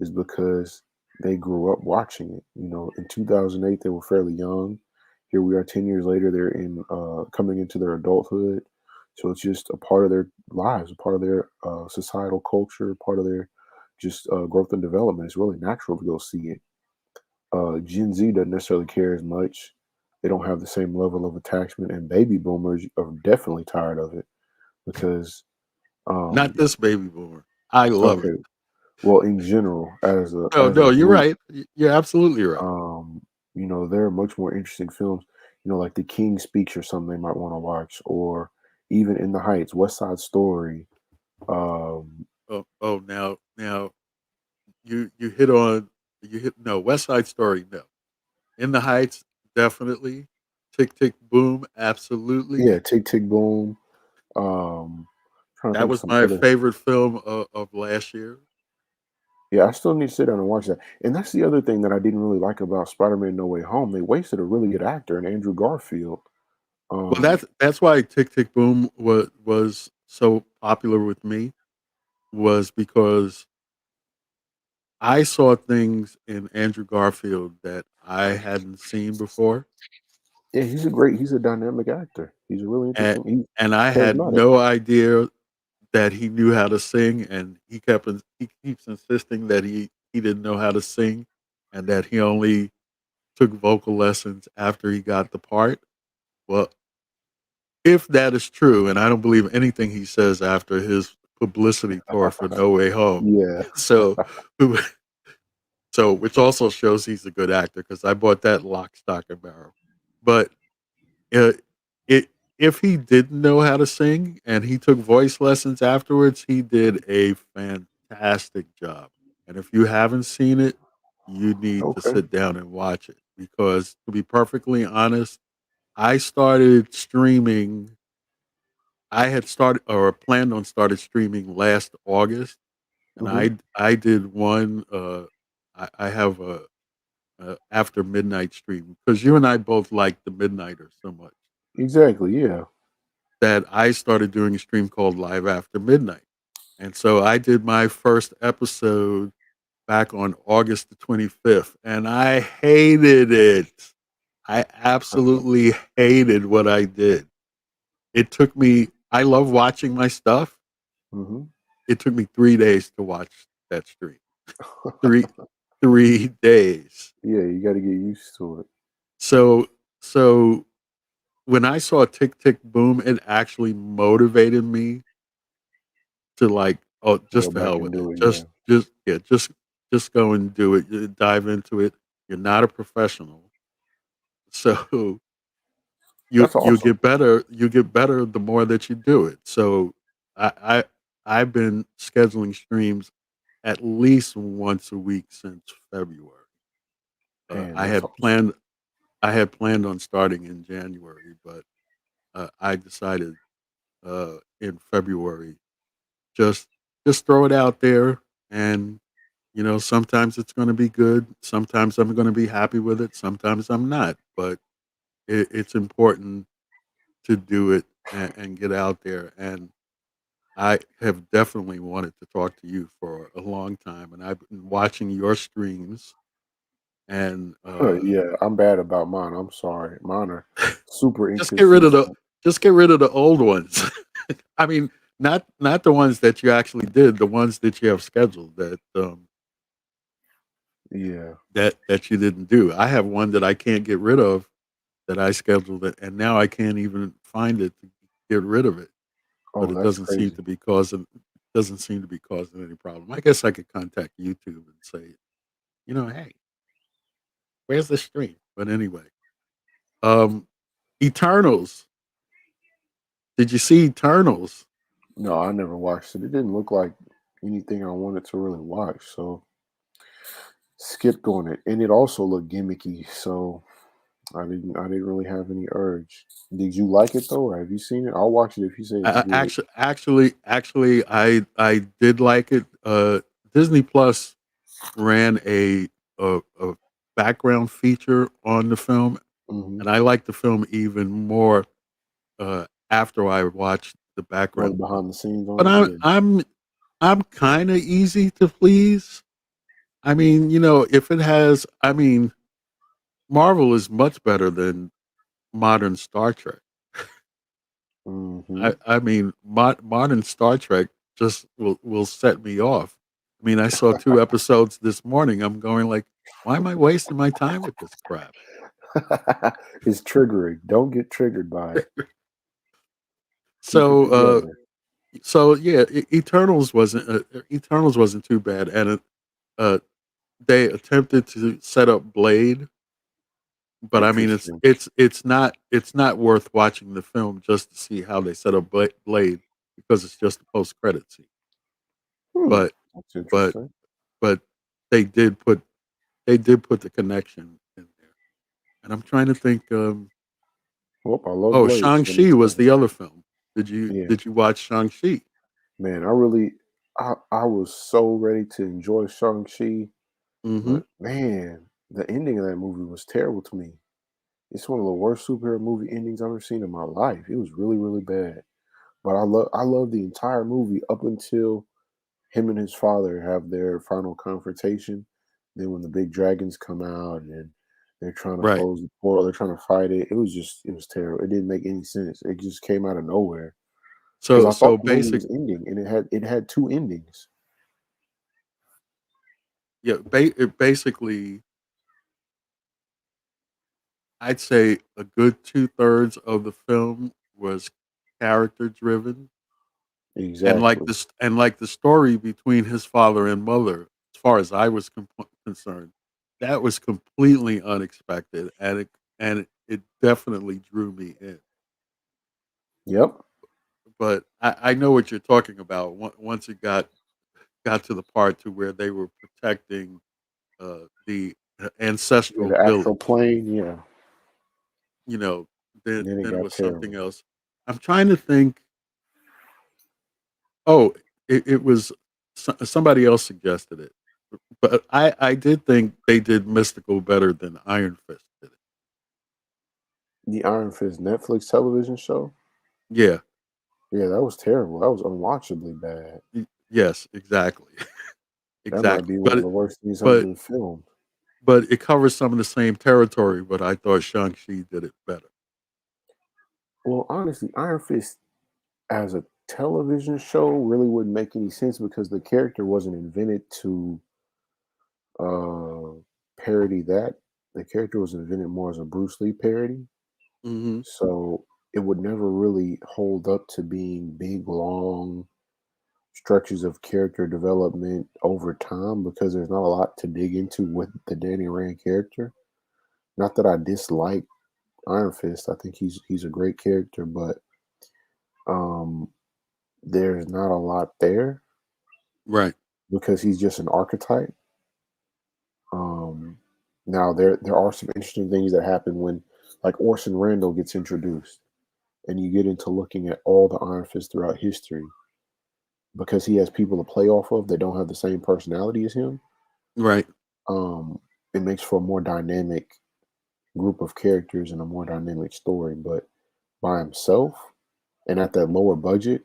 is because they grew up watching it. You know, in 2008 they were fairly young. Here we are 10 years later, they're in coming into their adulthood. So it's just a part of their lives, a part of their societal culture, part of their just growth and development. It's really natural to go see it. Gen Z doesn't necessarily care as much. They don't have the same level of attachment, and baby boomers are definitely tired of it because Not um, this baby boomer. I love it. okay, well, in general, No, as a no, you're group, right. You're absolutely right. um, there are much more interesting films. Like The King Speaks or something they might want to watch, or even In the Heights, West Side Story. Um, Oh, now you hit on you hit no West Side Story. No, In the Heights, definitely. Tick Tick Boom, absolutely. yeah, Tick Tick Boom. Trying to That think of was some my other. favorite film of last year. Yeah, I still need to sit down and watch that. And that's the other thing that I didn't really like about Spider-Man: No Way Home. They wasted a really good actor in Andrew Garfield. Well, Um, that's why Tick Tick Boom was so popular with me was because I saw things in Andrew Garfield that I hadn't seen before, yeah, he's a dynamic actor. He's a really and interesting. He's and I had charismatic. no idea that he knew how to sing, and he keeps insisting that he didn't know how to sing, and that he only took vocal lessons after he got the part. Well, if that is true, and I don't believe anything he says after his publicity tour for No Way Home, Yeah. so so which also shows he's a good actor because I bought that lock, stock, and barrel. But uh, it if he didn't know how to sing and he took voice lessons afterwards, he did a fantastic job. And if you haven't seen it, you need to Okay. sit down and watch it because, to be perfectly honest, I started streaming. I had started or planned on started streaming last August, and Hmm. I did one. I have a after midnight stream because you and I both like the Midnighters so much Exactly. Yeah. that I started doing a stream called Live After Midnight. And so I did my first episode back on August the 25th, and I hated it. I absolutely hated what I did. It took me, I love watching my stuff. Hmm. It took me 3 days to watch that stream. Three, 3 days. Yeah, you got to get used to it. So, so when I saw Tick Tick Boom, it actually motivated me to like, oh, To go just to back hell and with it. do it. Yeah, Just go and do it. Dive into it. You're not a professional, so that's you awesome. get better. You get better the more that you do it. So I, I I've been scheduling streams at least once a week since February. Uh, Man, I that's had awesome. planned I had planned on starting in January, but I decided in February, just throw it out there, and sometimes it's going to be good, sometimes I'm going to be happy with it, sometimes I'm not, but it's important to do it and get out there. And I have definitely wanted to talk to you for a long time, and I've been watching your streams, and Yeah, I'm bad about mine. I'm sorry. Mine are super just get rid of the inconsistent. old ones. I mean, not the ones that you actually did, the ones that you have scheduled Yeah. that you didn't do. I have one that I can't get rid of that I scheduled it, and now I can't even find it to get rid of it. But Oh, it that's crazy. doesn't seem to be causing any problem. I guess I could contact YouTube and say, hey, where's the stream? But anyway, um, Eternals. Did you see Eternals? No, I never watched it. It didn't look like anything I wanted to really watch, so skipped on it. And it also looked gimmicky, so I didn't really have any urge. Did you like it though, or have you seen it? I'll watch it if you say it's good. I did like it. Disney Plus ran a background feature on the film, Hmm. and I liked the film even more after I watched the Oh, the background feature. behind the scenes But on it, yeah. I'm kind of easy to please. I mean, if it has, I mean, Marvel is much better than modern Star Trek. Hmm. I mean, modern Star Trek just will set me off. I mean, I saw 2 episodes this morning. I'm going like, why am I wasting my time with this crap? It's triggering. Don't get triggered by it. Keep it So, together. yeah, Eternals wasn't too bad, and uh, they attempted to set up Blade, but I mean, Interesting. it's not worth watching the film just to see how they set up Blade, because it's just a post credit scene. Hmm. But That's but interesting. but they did put the connection in there, and I'm trying to think. Well, I love Oh, Blade, Shang so that Chi makes was sense. the other film. Yeah. Did you watch Shang Chi? Man, I was so ready to enjoy Shang-Chi, Mm-hmm. but man, the ending of that movie was terrible to me. It's one of the worst superhero movie endings I've ever seen in my life. It was really, really bad. But I love the entire movie up until him and his father have their final confrontation. Then when the big dragons come out and they're trying to Right. close the portal, they're trying to fight it. It was terrible. It didn't make any sense. It just came out of nowhere. Because So I thought so the movie basic was ending and it had two endings. yeah, basically, I'd say a good 2/3 of the film was character driven, and Exactly. like the story between his father and mother, as far as I was concerned, that was completely unexpected, and it definitely drew me in. Yep. But I know what you're talking about. Once it got to the part to where they were protecting the Yeah, ancestral the astral village, plane. Yeah. you know, Then it then it got was something terrible. else. I'm trying to think. Oh, it was somebody else suggested it, but I did think they did Mystical better than Iron Fist did it. The Iron Fist Netflix television show. Yeah, Yeah, that was terrible. That was unwatchably bad. Yes, exactly. That might Exactly. be one of the worst things ever But been filmed. but it covers some of the same territory, but I thought Shang-Chi did it better. Well, honestly, Iron Fist as a television show really wouldn't make any sense because the character wasn't invented to uh parody that. The character was invented more as a Bruce Lee parody. Mhm. So it would never really hold up to being big, long stretches of character development over time because there's not a lot to dig into with the Danny Rand character. Not that I dislike Iron Fist. I think he's a great character, but um there's not a lot there Right. because he's just an archetype. Um Now there are some interesting things that happen when like Orson Randall gets introduced and you get into looking at all the Iron Fists throughout history because he has people to play off of that don't have the same personality as him. Right. um it makes for a more dynamic group of characters and a more dynamic story. But by himself and at that lower budget,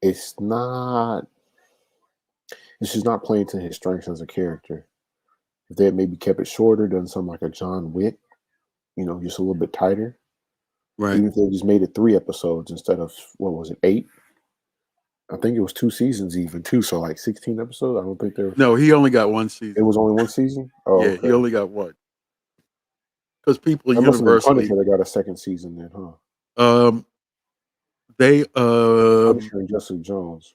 it's not it's just not playing to his strengths as a character. If they had maybe kept it shorter, done something like a John Wick, just a little bit tighter. Right. Even if they just made it 3 episodes instead of what was it, 8? I think it was 2 seasons even too, so like 16 episodes. I don't think there No, he only got one it season. was only 1 season. Oh, Yeah, he okay. only got one. Because people That must have been universally, Punisher that got a second season then, huh? um, they Punisher and Jessica Jones.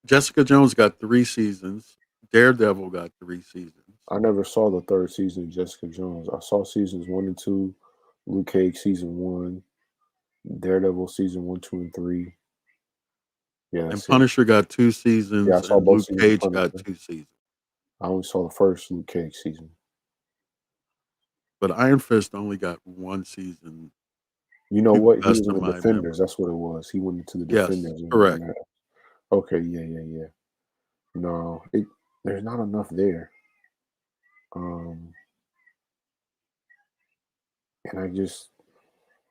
Jessica Jones got 3 seasons. Daredevil got 3 seasons. I never saw the third season of Jessica Jones. I saw seasons 1 and 2, Luke Cage season 1, Daredevil season 1, 2, and 3. Yeah, And that's it. Punisher got 2 Yeah, I seasons, saw and both Luke seasons of Cage got Punisher. 2 seasons. I only saw the first Luke Cage season. But Iron Fist only got 1 season, You know to the what? He best was in of the my Defenders. memory. That's what it was. He went into the Yes, Defenders and correct. that. Okay, yeah, yeah, yeah. No, there's not enough there. Um, and I just,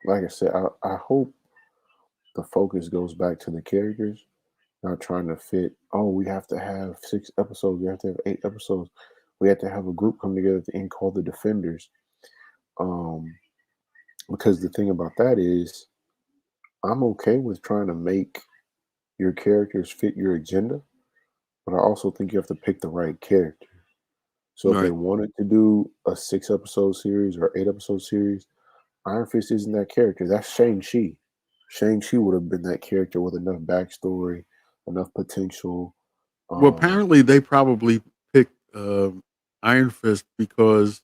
like I said, I hope the focus goes back to the characters, not trying to fit. Oh, we have to have 6 episodes. We have to have 8 episodes. We have to have a group come together at the end called the Defenders. Um, because the thing about that is, I'm okay with trying to make your characters fit your agenda, but I also think you have to pick the right character. So if they Right. wanted to do a 6 episode series or 8 episode series, Iron Fist isn't that character. That's Shang-Chi. Shang-Chi would have been that character with enough backstory, enough potential. Well, Um, apparently they probably picked, Iron Fist because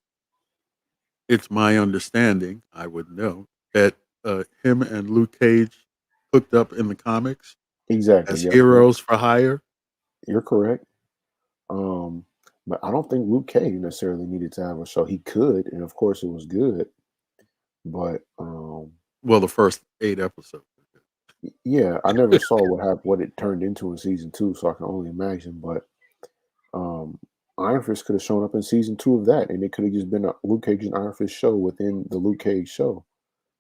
it's my understanding, I would know, that, him and Luke Cage hooked up in the comics exactly. as Yep. Yep. heroes for hire. You're correct. Um, but I don't think Luke Cage necessarily needed to have a show. He could, and of course it was good. But Well, the first 8 episodes. yeah, I never saw what it turned into in season 2, so I can only imagine. But um, Iron Fist could have shown up in season 2 of that, and it could have just been a Luke Cage and Iron Fist show within the Luke Cage show,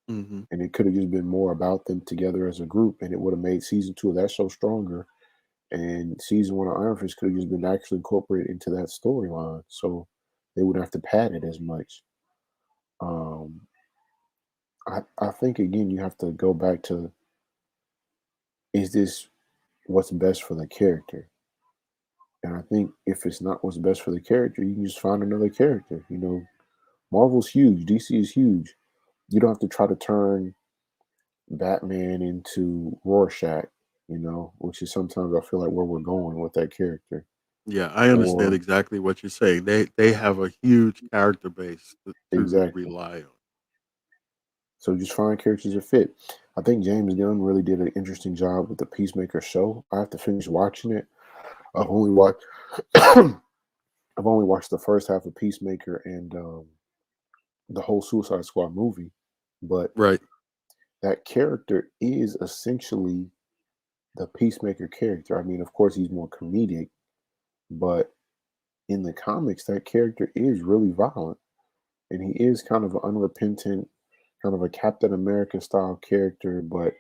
Mhm. and it could have just been more about them together as a group, and it would have made season 2 of that show stronger. And season 1 of Iron Fist could have just been actually incorporated into that storyline, so they wouldn't have to pad it as much. Um, I think again you have to go back to, is this what's best for the character? And I think if it's not what's best for the character, you can just find another character. Marvel's huge, DC is huge. You don't have to try to turn Batman into Rorschach, which is sometimes I feel like where we're going with that character. Yeah, I understand Or exactly what you're saying. They have a huge character base to exactly. rely on. So just find characters that fit. I think James Gunn really did an interesting job with the Peacemaker show. I have to finish watching it. I've only watched I've only watched the first half of Peacemaker and the whole Suicide Squad movie, but Right. that character is essentially the Peacemaker character. I mean, of course, he's more comedic, but in the comics, that character is really violent, and he is kind of an unrepentant, kind of a Captain America style character, but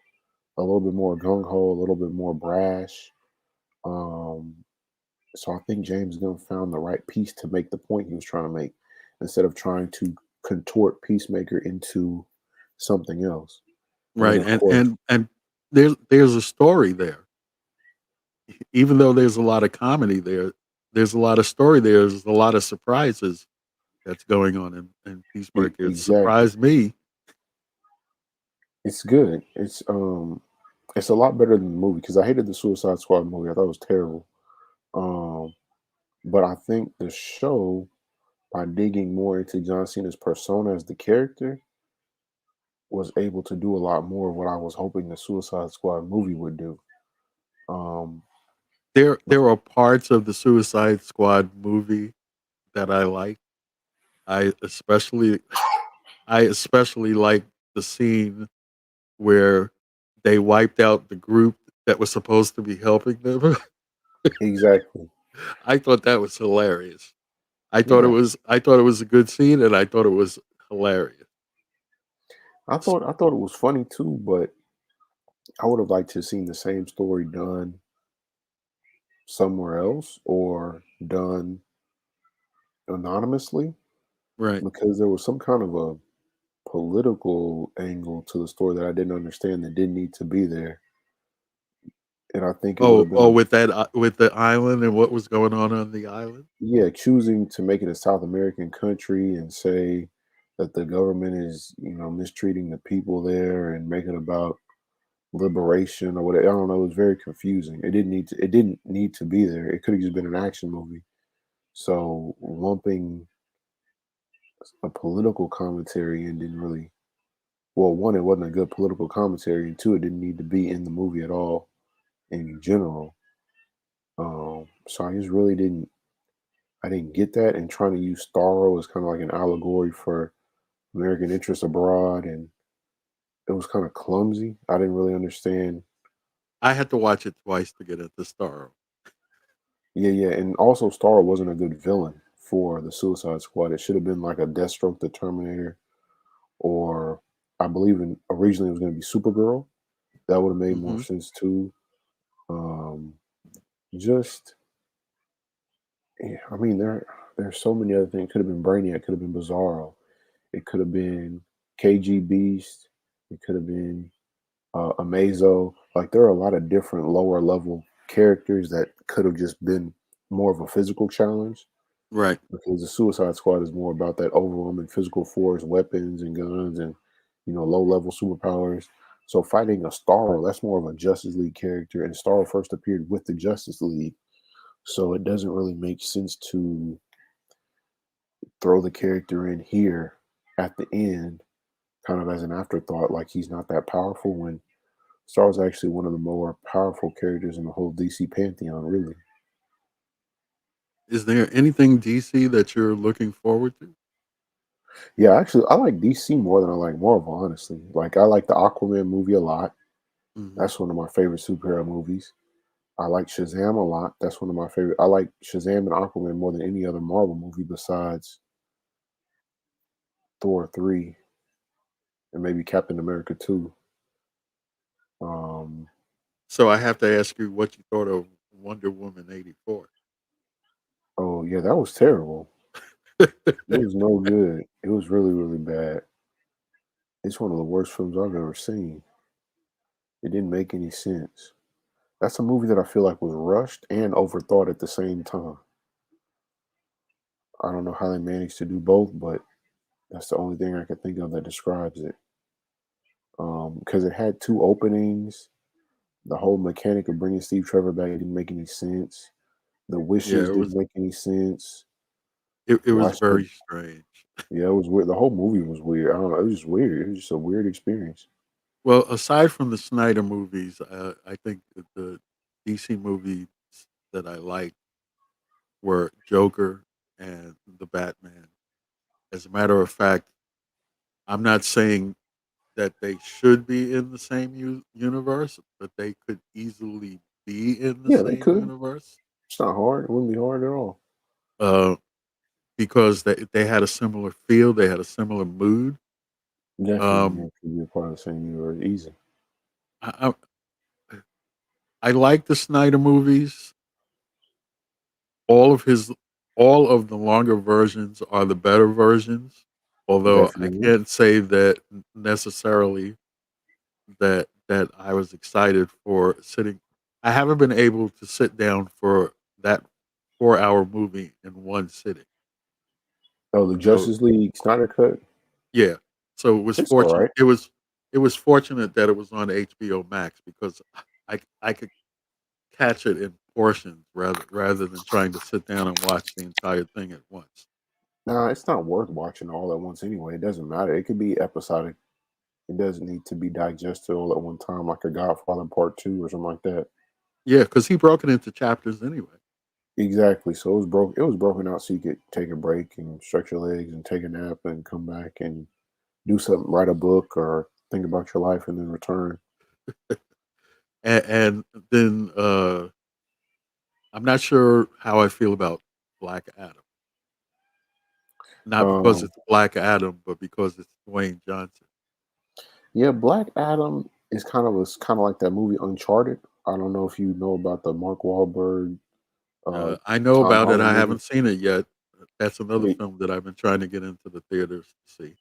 a little bit more gung ho, a little bit more brash. So I think James Gunn found the right piece to make the point he was trying to make, instead of trying to contort Peacemaker into something else. And then Right, of course, and there's a story there. Even though there's a lot of comedy there, there's a lot of story there. There's a lot of surprises that's going on in Peacemaker. It exactly. surprised me. It's good. It's a lot better than the movie, because I hated the Suicide Squad movie. I thought it was terrible. Um, but I think the show, by digging more into John Cena's persona as the character, was able to do a lot more of what I was hoping the Suicide Squad movie would do. Um, There are parts of the Suicide Squad movie that I like. I especially I especially like the scene where they wiped out the group that was supposed to be helping them. exactly. I thought that was hilarious. Yeah, I thought it was a good scene, and I thought it was hilarious. I thought it was funny too, but I would have liked to have seen the same story done somewhere else, or done anonymously, Right. because there was some kind of a political angle to the story that I didn't understand, that didn't need to be there. And I think it would have been With that with the island and what was going on the island? yeah, choosing to make it a South American country and say that the government is, mistreating the people there, and make it about liberation or whatever. I don't know. It was very confusing. It didn't need to be there. It could have just been an action movie. So lumping a political commentary in didn't really, well, one, it wasn't a good political commentary, and two, it didn't need to be in the movie at all in general. So I just really didn't. I didn't get that, and trying to use Starro as kind of like an allegory for American interests abroad, and it was kind of clumsy. I didn't really understand. I had to watch it twice to get it to Starro. Yeah, yeah, and also Starro wasn't a good villain for the Suicide Squad. It should have been like a Deathstroke, the Terminator, or I believe in originally it was going to be Supergirl. That would have made more Mhm. sense too. Um, just, yeah, I mean, there's so many other things. It could have been Brainiac. Could have been Bizarro. It could have been KG Beast. It could have been Amazo. Like, there are a lot of different lower level characters that could have just been more of a physical challenge, Right. because the Suicide Squad is more about that overwhelming physical force, weapons and guns, and low level superpowers. So fighting a Starro, that's more of a Justice League character, and Starro first appeared with the Justice League, so it doesn't really make sense to throw the character in here at the end, kind of as an afterthought, like he's not that powerful, when Star's actually one of the more powerful characters in the whole DC pantheon, really. Is there anything DC that you're looking forward to? Yeah, actually, I like DC more than I like Marvel, honestly. Like, I like the Aquaman movie a lot. Mhm. That's one of my favorite superhero movies. I like Shazam a lot. That's one of my favorite. I like Shazam and Aquaman more than any other Marvel movie besides Thor 3 and maybe Captain America 2. Um, So I have to ask you what you thought of Wonder Woman 84. oh, yeah, that was terrible. It was no good. It was really, really bad. It's one of the worst films I've ever seen. It didn't make any sense. That's a movie that I feel like was rushed and overthought at the same time. I don't know how they managed to do both, but that's the only thing I can think of that describes it. Because it had two openings. The whole mechanic of bringing Steve Trevor back didn't make any sense. The Yeah, wishes didn't make any sense. it was Why very should strange. Yeah, it was weird. The whole movie was weird. I don't know. It was just weird. It was just a weird experience. Well, aside from the Snyder movies, I think that the DC movies that I like were Joker and the Batman. As a matter of fact, I'm not saying that they should be in the same universe, but they could easily be in the Yeah, they same could. universe It's not hard. It wouldn't be hard at all. uh, because they had a similar feel, they had a similar mood. Definitely, yeah, Um, could be a part of the same universe. Easy. I, I like the Snyder movies. all of his all of the longer versions are the better versions. Although I Definitely. can't say that necessarily that I was excited for sitting. I haven't been able to sit down for that 4-hour movie in one sitting. Oh, the So Justice League Snyder cut. yeah, so it was It's all fortunate. right. It was fortunate that it was on HBO Max because I could catch it in portions rather than trying to sit down and watch the entire thing at once. Nah, it's not worth watching all at once anyway. It doesn't matter. It could be episodic. It doesn't need to be digested all at one time, like a Godfather Part Two or something like that. Yeah, because he broke it into chapters anyway. Exactly. So it was broke. It was broken out so you could take a break and stretch your legs and take a nap and come back and do something, write a book or think about your life and then return. And then I'm not sure how I feel about Black Adam. Not because Um, it's Black Adam, but because it's Dwayne Johnson. yeah, Black Adam is kind of like that movie Uncharted. I don't know if you know about the Mark Wahlberg, uh, I know Tom about it. Holland I movie. haven't seen it yet. That's another Yeah, film that I've been trying to get into the theaters to see.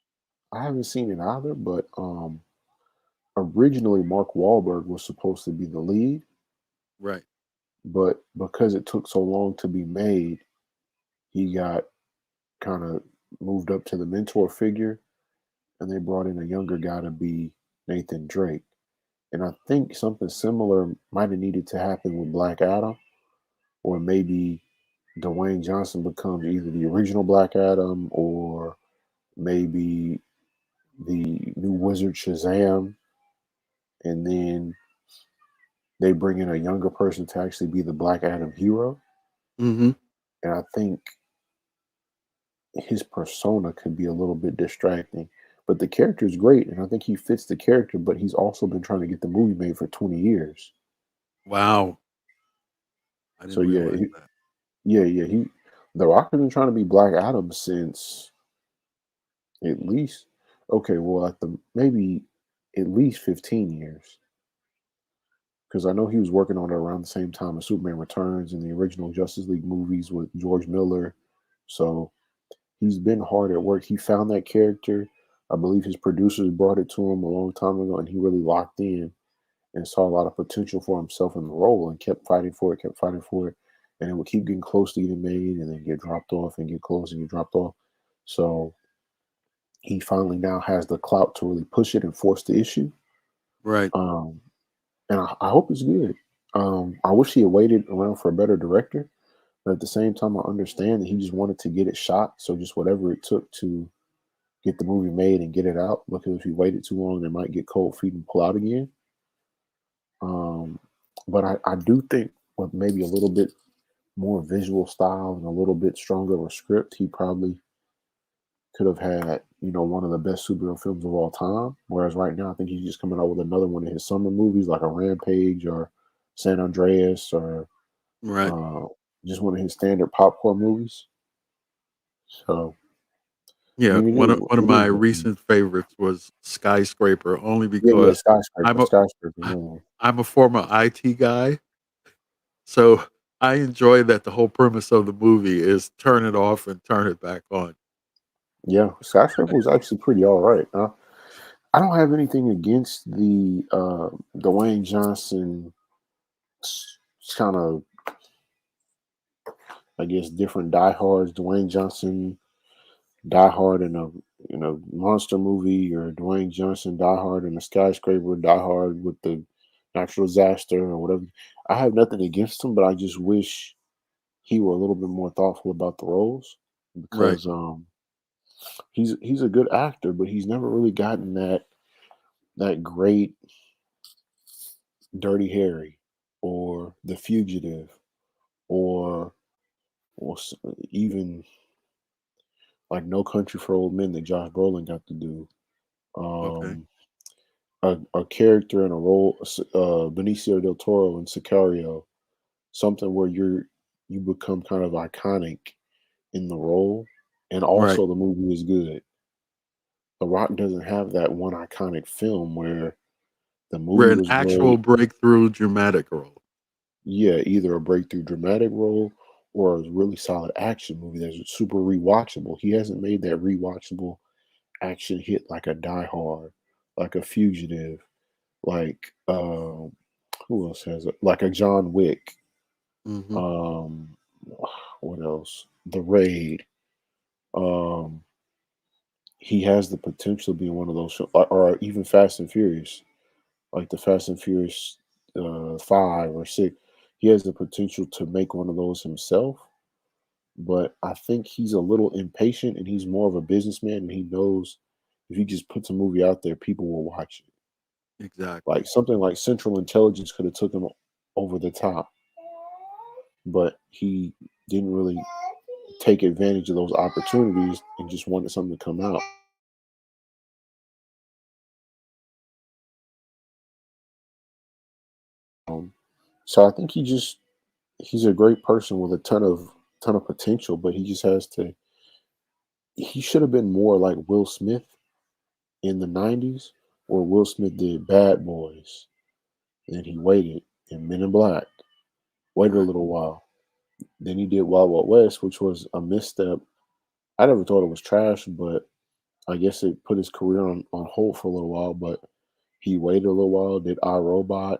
I haven't seen it either, but originally Mark Wahlberg was supposed to be the lead, Right. but because it took so long to be made, he got kind of moved up to the mentor figure, and they brought in a younger guy to be Nathan Drake. And I think something similar might have needed to happen with Black Adam, or maybe Dwayne Johnson becomes either the original Black Adam or maybe the new Wizard Shazam, and then they bring in a younger person to actually be the Black Adam hero. Hmm. And I think his persona could be a little bit distracting. But the character is great, and I think he fits the character, but he's also been trying to get the movie made for 20 years. Wow. I So didn't realize that. yeah, The Rock has been trying to be Black Adam since at least okay, well at the maybe at least 15 years. Because I know he was working on it around the same time as Superman Returns and the original Justice League movies with George Miller. So he's been hard at work. He found that character. I believe his producers brought it to him a long time ago, and he really locked in and saw a lot of potential for himself in the role and kept fighting for it. And it would keep getting close to getting made and then get dropped off and get close and get dropped off. So he finally now has the clout to really push it and force the issue. Right. Um, and I hope it's good. I wish he had waited around for a better director, but at the same time, I understand that he just wanted to get it shot. So just whatever it took to get the movie made and get it out, because if he waited too long, they might get cold feet and pull out again. Um, but I do think with maybe a little bit more visual style and a little bit stronger of a script, he probably could have had, one of the best superhero films of all time. Whereas right now, I think he's just coming out with another one of his summer movies, like a Rampage or San Andreas or Right. uh, just one of his standard popcorn movies. So, I Yeah. mean, One of it my is what it is. recent favorites was Skyscraper, only Yeah, yeah, because I'm skyscraper, a skyscraper. I- Another one. I'm a former IT guy, so I enjoy that the whole premise of the movie is turn it off and turn it back on. Yeah, skyscraper was actually pretty all right. I don't have anything against the Dwayne Johnson kind of, I guess, different diehards. Dwayne Johnson diehard in a monster movie, or Dwayne Johnson diehard in a skyscraper, diehard with the natural disaster or whatever. I have nothing against him, but I just wish he were a little bit more thoughtful about the roles, Right. because he's a good actor, but he's never really gotten that great Dirty Harry or The Fugitive or even like No Country for Old Men that Josh Brolin got to do. Okay. Um, a character in a role, Benicio del Toro in Sicario, something where you become kind of iconic in the role, and Right. also the movie is good. The Rock doesn't have that one iconic film where the We're movie an was actual great. breakthrough dramatic role. Yeah, either a breakthrough dramatic role or a really solid action movie that's super rewatchable. He hasn't made that rewatchable action hit like a Die Hard, like a Fugitive, like who else has it? Like a John Wick. Hmm. Um, what else? The Raid. Um, he has the potential to be one of those, or even Fast and Furious, like the Fast and Furious 5 or 6. He has the potential to make one of those himself, but I think he's a little impatient and he's more of a businessman and he knows if he just puts a movie out there, people will watch it. Exactly. Like something like Central Intelligence could have took him over the top, but he didn't really take advantage of those opportunities and just wanted something to come out. So I think he's a great person with a ton of potential, but he just has to. He should have been more like Will Smith in the '90s, where Will Smith did Bad Boys, and he waited in Men in Black, waited a Right. little while. Then he did Wild Wild West, which was a misstep. I never thought it was trash, but I guess it put his career on hold for a little while. But he waited a little while, did iRobot,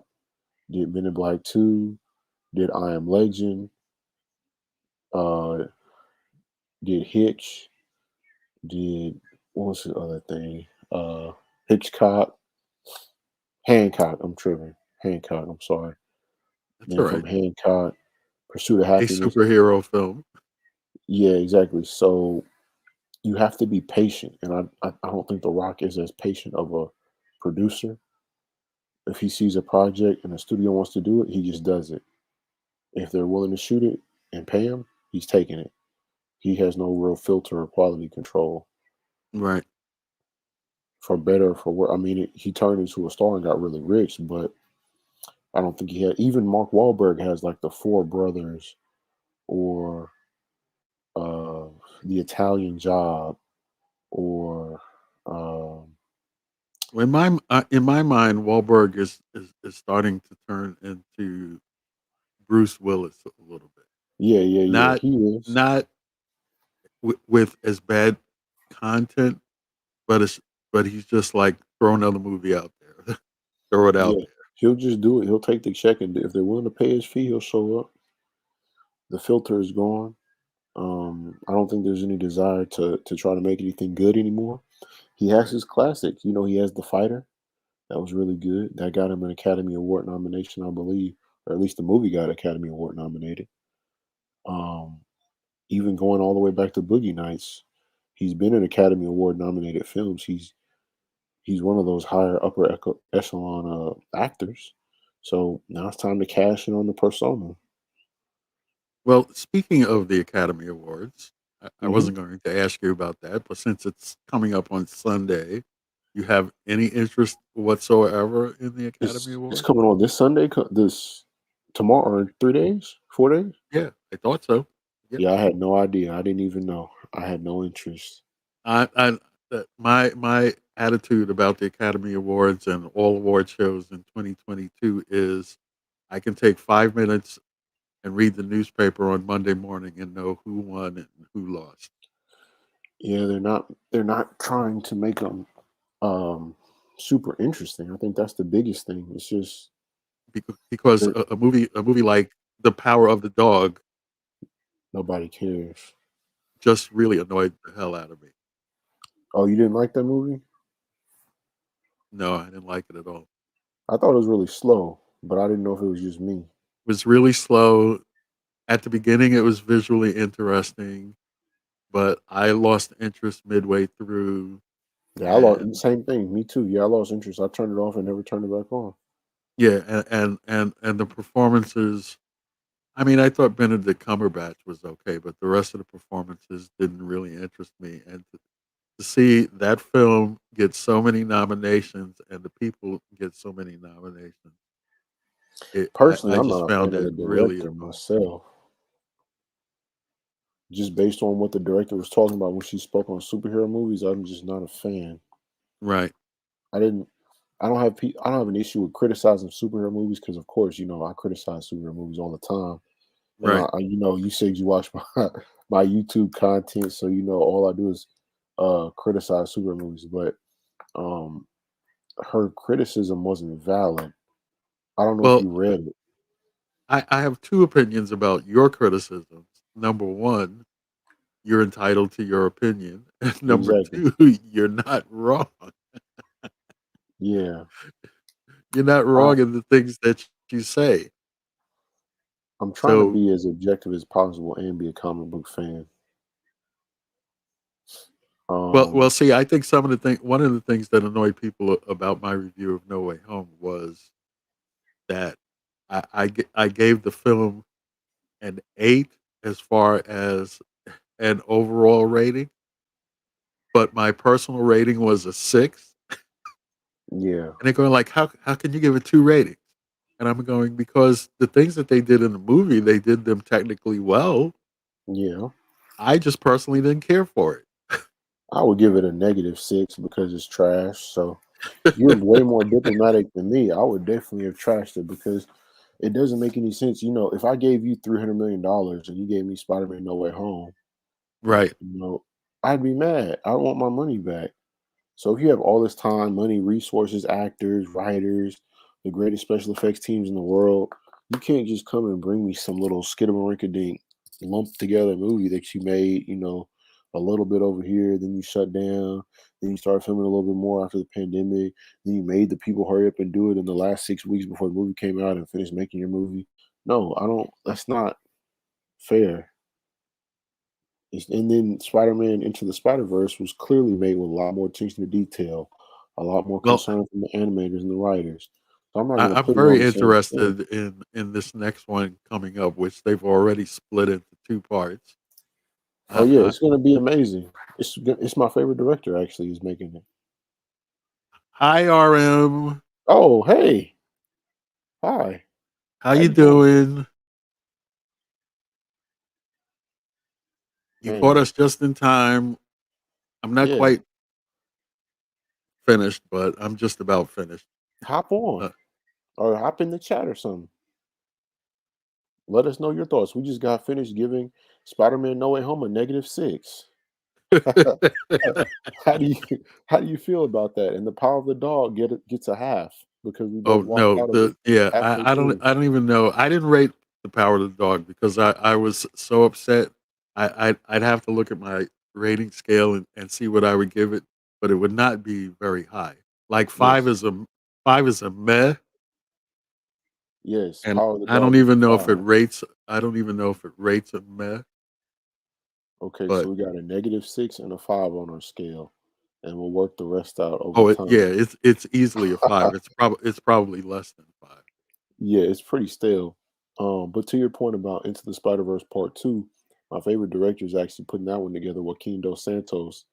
did Men in Black 2, did I Am Legend, uh, did Hitch, did what was the other thing? Hitchcock, Hancock. I'm tripping. Hancock. I'm sorry. That's Then all from right. Hancock, Pursuit of A Happiness. superhero film. Yeah, exactly. So you have to be patient, and I don't think The Rock is as patient of a producer. If he sees a project and the studio wants to do it, he just does it. If they're willing to shoot it and pay him, he's taking it. He has no real filter or quality control, Right. for better or for worse. I mean, he turned into a star and got really rich, but I don't think he had. Even Mark Wahlberg has like the Four Brothers or uh, the Italian Job or um, Well, in my mind, Wahlberg is starting to turn into Bruce Willis a little bit. yeah, yeah, yeah. Not He is. not with as bad content, but it's but he's just like throw another movie out there, throw it out Yeah, there. he'll just do it. He'll take the check, and if they're willing to pay his fee, he'll show up. The filter is gone. I don't think there's any desire to try to make anything good anymore. He has Right. his classics. He has The Fighter. That was really good. That got him an Academy Award nomination, I believe, or at least the movie got Academy Award nominated. Um, Even going all the way back to Boogie Nights, he's been in Academy Award nominated films. He's one of those higher upper echelon actors. So now it's time to cash in on the persona. Well, speaking of the Academy Awards, I Hmm. wasn't going to ask you about that, but since it's coming up on Sunday, you have any interest whatsoever in the Academy It's Awards? coming on this Sunday. This tomorrow, or in 3 days, 4 days. Yeah, I thought so. Yeah, Yeah, I had no idea. I didn't even know. I had no interest. I my attitude about the Academy Awards and all award shows in 2022 is I can take 5 minutes and read the newspaper on Monday morning and know who won and who lost. Yeah, they're not trying to make them super interesting. I think that's the biggest thing. It's just Because that a movie like The Power of the Dog nobody cares. just really annoyed the hell out of me. Oh, you didn't like that movie? No, I didn't like it at all. I thought it was really slow, but I didn't know if it was just me. It was really slow. At the beginning, it was visually interesting, but I lost interest midway through. Yeah, I lost. And Same thing. Me too. Yeah, I lost interest. I turned it off and never turned it back on. yeah, and the performances. I mean, I thought Benedict Cumberbatch was okay, but the rest of the performances didn't really interest me. And to see that film get so many nominations and the people get so many nominations, Personally, I I'm just not a fan found of it the really director annoying. myself. Just based on what the director was talking about when she spoke on superhero movies, I'm just not a fan. Right. I didn't. I don't have an issue with criticizing superhero movies because, of course, I criticize superhero movies all the time. Right. You know, you said you watch my YouTube content, so you know all I do is criticize super movies. But um, her criticism wasn't valid. I don't know if Well, you read it. I have two opinions about your criticisms. Number one, you're entitled to your opinion. And number Exactly. two, you're not wrong. Yeah. You're not I wrong in the things that you say. I'm trying to So, be as objective as possible and be a comic book fan. well, Um, see, I think one of the things that annoyed people about my review of No Way Home was that I gave the film an 8 as far as an overall rating, but my personal rating was a 6. yeah, And they're going like, how can you give it 2 ratings? And I'm going, because the things that they did in the movie, they did them technically well. yeah. I just personally didn't care for I would give it a -6 because it's trash. So you're it. way more diplomatic than me. I would definitely have trashed it because it doesn't make any sense. You know, if I gave you $300 million and you gave me Spider-Man No Way Home, Right. you know, I'd be mad. I want my money back. So if you have all this time, money, resources, actors, writers, the greatest special effects teams in the world, you can't just come and bring me some little skidamarink lumped together movie that you made, you know, a little bit over here, then you shut down, then you start filming a little bit more after the pandemic, then you made the people hurry up and do it in the last 6 weeks before the movie came out and finished making your movie. No, I don't. That's not fair. And then Spider-Man Into the Spider-Verse was clearly made with a lot more attention to detail, a lot more Well, concern from the animators and the writers. So I'm not going to I'm put it on very the same scale. interested in this next one coming up, which they've already split into 2 parts. Oh yeah, Uh, it's going to be amazing. It's my favorite director actually is making it. Hi, RM. Oh hey, hi, How how you you doing, doing? You caught man? us just in time. I'm not Yeah, quite finished, but I'm just about finished. hop on Uh, or hop in the chat or something. Let us know your thoughts. We just got finished giving Spider-Man No Way Home a -6. How do you how do you feel about that? And the power of the dog gets a half because we both oh walked no, out of it halfway through. I don't even know. I didn't rate The Power of the Dog because I was so upset. I'd have to look at my rating scale and see what I would give it, but it would not be very high. Like Yes, 5 is a meh, yes, and power of the dog is a five. I don't even know if it rates a meh, Okay, so but we got a -6 and a five on our scale, and we'll work the rest out over oh yeah, time. it's easily a 5. It's probably less than 5. Yeah, it's pretty stale. But to your point about Into the Spider Verse Part Two, my favorite director is actually putting that one together, Joaquin Dos Santos.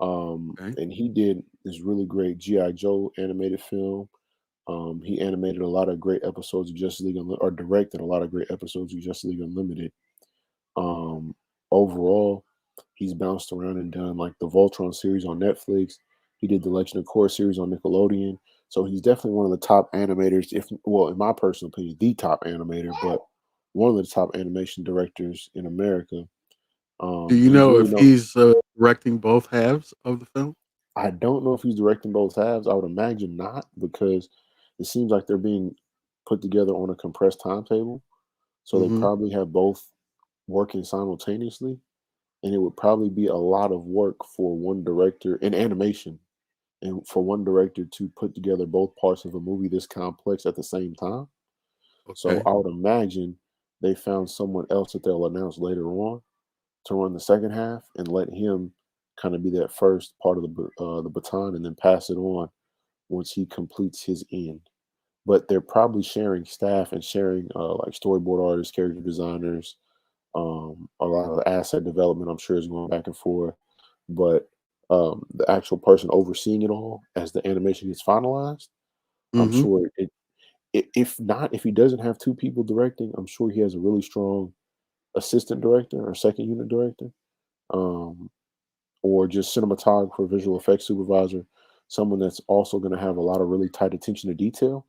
Okay. And he did this really great GI Joe animated film. He animated a lot of great episodes of Justice League or directed a lot of great episodes of Justice League Unlimited. Um, Overall, he's bounced around and done like the Voltron series on Netflix. He did the Legend of Korra series on Nickelodeon. So he's definitely one of the top animators, if well, in my personal opinion, the top animator, but one of the top animation directors in America. Do you He's know really if known. he's directing both halves of the film? I don't know if he's directing both halves. I would imagine not because it seems like they're being put together on a compressed timetable. So they Hmm. probably have both working simultaneously. And it would probably be a lot of work for one director in animation and for one director to put together both parts of a movie this complex at the same time. So Okay. I would imagine they found someone else that they'll announce later on to run the second half and let him kind of be that first part of the baton and then pass it on once he completes his end. But they're probably sharing staff and sharing like storyboard artists, character designers, a lot of asset development. I'm sure is going back and forth, but the actual person overseeing it all as the animation gets finalized, I'm Hmm. sure if not, if he doesn't have two people directing, I'm sure he has a really strong assistant director or second unit director. Um, or just cinematographer, visual effects supervisor, someone that's also going to have a lot of really tight attention to detail.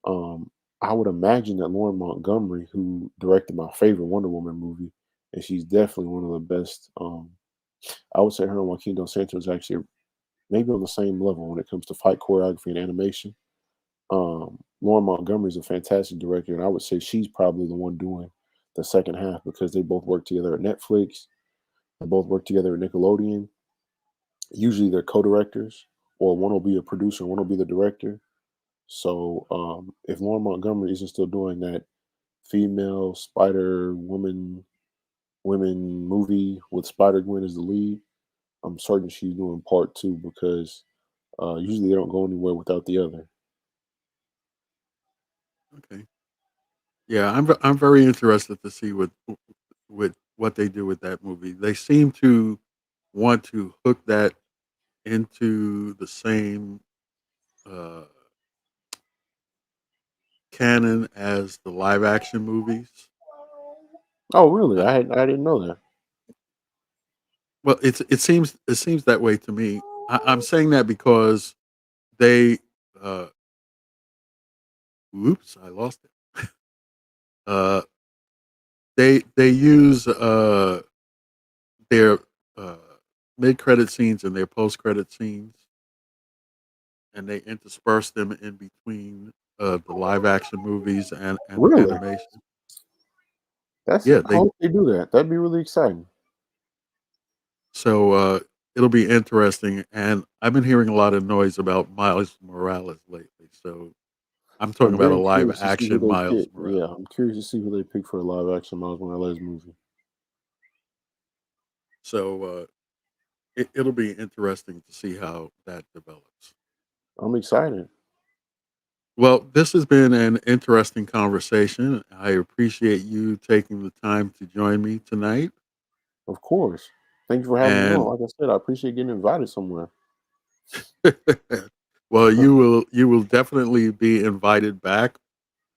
Um, I would imagine that Lauren Montgomery, who directed my favorite Wonder Woman movie, and she's definitely one of the best. I would say her and Joaquin Dos Santos actually maybe on the same level when it comes to fight choreography and animation. Lauren Montgomery is a fantastic director, and I would say she's probably the one doing the second half because they both work together at Netflix. They both work together at Nickelodeon. Usually they're co-directors, or one will be a producer, one will be the director. So if Lauren Montgomery isn't still doing that female Spider women movie with Spider Gwen as the lead, I'm certain she's doing part two because usually they don't go anywhere without the other. Okay. Yeah, I'm very interested to see what they do with that movie. They seem to want to hook that into the same uh, canon as the live action movies. Oh, really? Uh, I didn't know that. well, it seems that way to me. I'm saying that because they, uh, whoops, I lost it. Uh, they use their uh, mid credit scenes and their post credit scenes, and they intersperse them in between the live action movies and the Really? animation. That's Yeah, I they hope they do that. That'd be really exciting. so it'll be interesting. And I've been hearing a lot of noise about Miles Morales lately. So I'm talking I'm about a very live curious to see who action they Miles pick. Morales. Yeah, I'm curious to see who they pick for a live action Miles Morales movie. So it'll be interesting to see how that develops. I'm excited. Well, this has been an interesting conversation. I appreciate you taking the time to join me tonight. Of course. Thank you for having me And on. Like I said, I appreciate getting invited somewhere. well, you will definitely be invited back.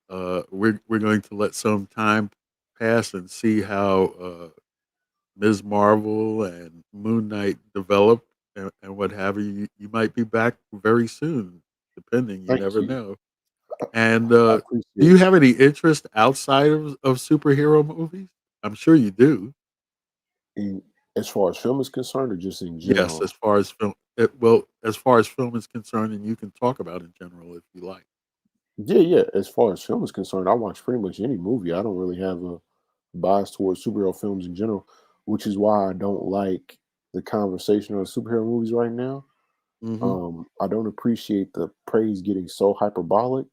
We're going to let some time pass and see how Ms. Marvel and Moon Knight develop and what have you. You might be back very soon, depending. You Thank never you. know. And I do appreciate you it. have any interest outside of superhero movies? I'm sure you do. And as far as film is concerned, or just in Yes, general? as far as film, well, as far as film is concerned, and you can talk about in general if you like. Yeah, yeah. As far as film is concerned, I watch pretty much any movie. I don't really have a bias towards superhero films in general, which is why I don't like the conversation on superhero movies right now. Hmm. I don't appreciate the praise getting so hyperbolic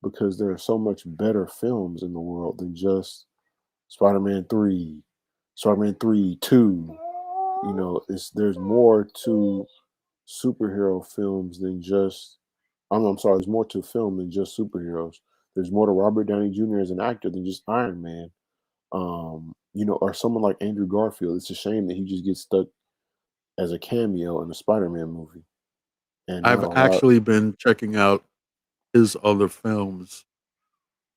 because there are so much better films in the world than just Spider-Man 3, Spider-Man 3, 2. There's more to superhero films than just I'm sorry, there's more to film than just superheroes. There's more to Robert Downey Jr. as an actor than just Iron Man. Or someone like Andrew Garfield. It's a shame that he just gets stuck as a cameo in a Spider-Man movie and not I've a lot. actually been checking out his other films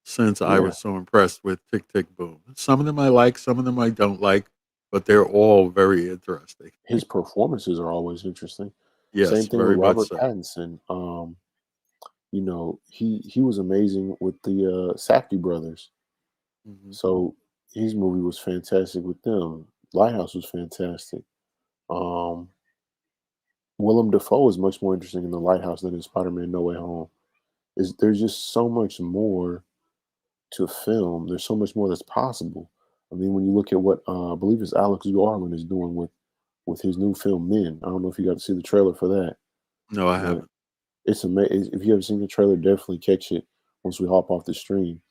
since I Yeah, was so impressed with Tick Tick Boom. Some of them I like, some of them I don't like, but they're all very interesting. his performances are always interesting. Same Yes, thing with very much Robert so. Pattinson. He was amazing with the Safdie brothers. Hmm. So his movie was fantastic with them. Lighthouse was fantastic. Um, Willem Dafoe is much more interesting in The Lighthouse than in Spider-Man No Way Home. There's just so much more to film. There's so much more that's possible. I mean, when you look at what I believe it's Alex Garland is doing with his new film Men. I don't know if you got to see the trailer for that, No, I but haven't. it's amazing. If you haven't seen the trailer, definitely catch it once we hop off the stream.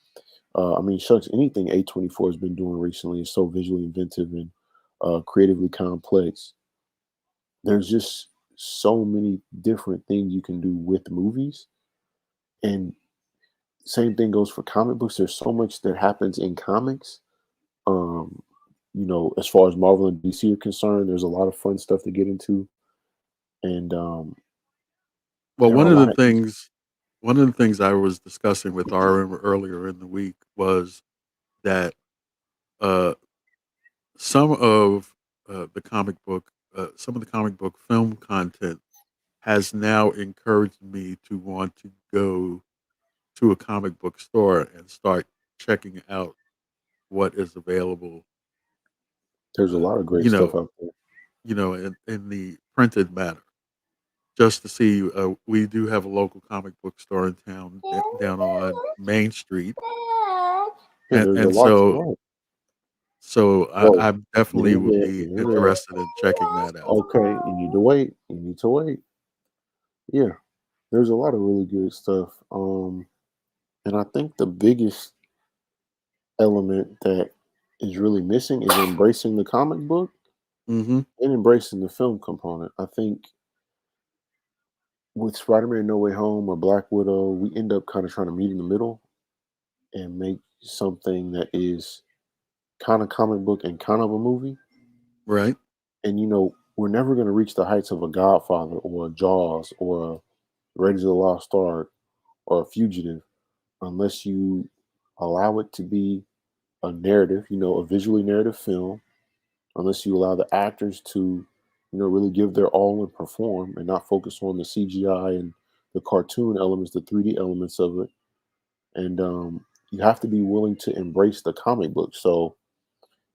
I mean, shucks, anything A24 has been doing recently is so visually inventive and creatively complex. There's just so many different things you can do with movies, and same thing goes for comic books. There's so much that happens in comics. Um, as far as Marvel and DC are concerned, there's a lot of fun stuff to get into, and Well, there are a lot of one of the things I was discussing with RM earlier in the week was that uh, some of some of the comic book film content has now encouraged me to want to go to a comic book store and start checking out what is available, There's a uh, lot of great you stuff know, out there. in the printed matter. Just to see, we do have a local comic book store in town down on Main Street, Yeah, there's a and lot to learn. Well, I get definitely in would there, be get in there. interested in checking that out. Okay, you need to wait. You need to wait. Yeah, there's a lot of really good stuff. And I think the biggest element that is really missing is embracing the comic book Hmm. and embracing the film component. I think with Spider-Man No Way Home or Black Widow, we end up kind of trying to meet in the middle and make something that is kind of comic book and kind of a movie. Right. And we're never going to reach the heights of a Godfather or a Jaws or a Raiders of the Lost Ark or a Fugitive unless you allow it to be a narrative, a visually narrative film, unless you allow the actors to, really give their all and perform and not focus on the CGI and the cartoon elements, the 3D elements of it. And you have to be willing to embrace the comic book. So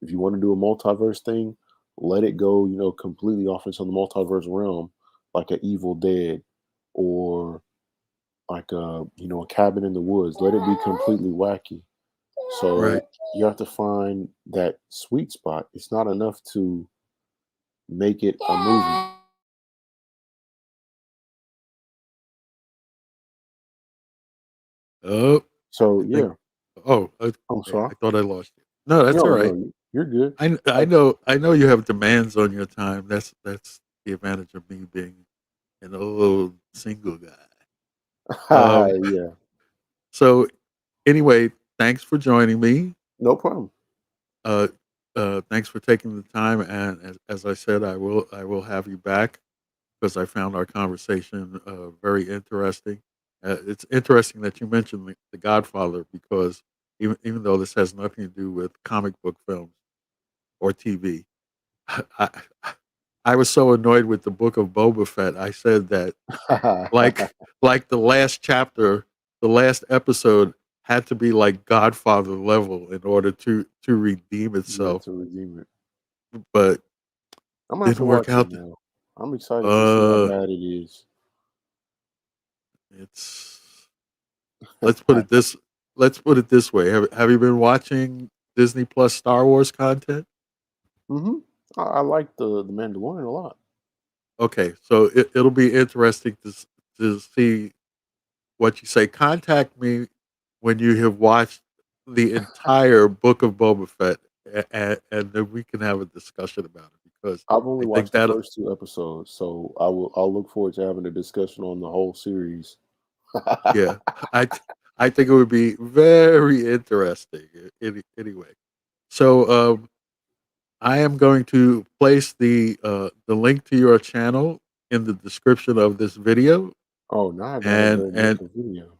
if you want to do a multiverse thing, let it go, completely off into the multiverse realm, like a Evil Dead or like a cabin in the woods. Let it be completely wacky. So Right. you have to find that sweet spot. It's not enough to make it a movie. Oh, So I think. yeah, Oh, I'm okay. sorry. I thought I lost you. No, that's all No, right. no, you're good. I I, know you have demands on your time. That's the advantage of me being an old single guy. Um, yeah, so anyway, thanks for joining me. no problem. Uh, thanks for taking the time. And as I said, I will have you back because I found our conversation very interesting. It's interesting that you mentioned the Godfather because even though this has nothing to do with comic book films or TV, I, I was so annoyed with the book of Boba Fett. I said that like the last chapter, the last episode had to be like Godfather level in order to redeem Yeah, itself, to redeem it. but I'm gonna have to didn't work watch it out. now. I'm excited to see how Uh, bad it is. it's let's put it this let's put it this way. Have you been watching Disney Plus Star Wars content? hmm I like the Mandalorian a lot. Okay, so it'll be interesting to see what you say. Contact me when you have watched the entire book of Boba Fett, and then we can have a discussion about it because I've only I think watched the that first two episodes, so I'll look forward to having a discussion on the whole series. yeah, I th- I think it would be very interesting. Anyway, so I am going to place the link to your channel in the description of this video, Oh, now I gotta and go make a video.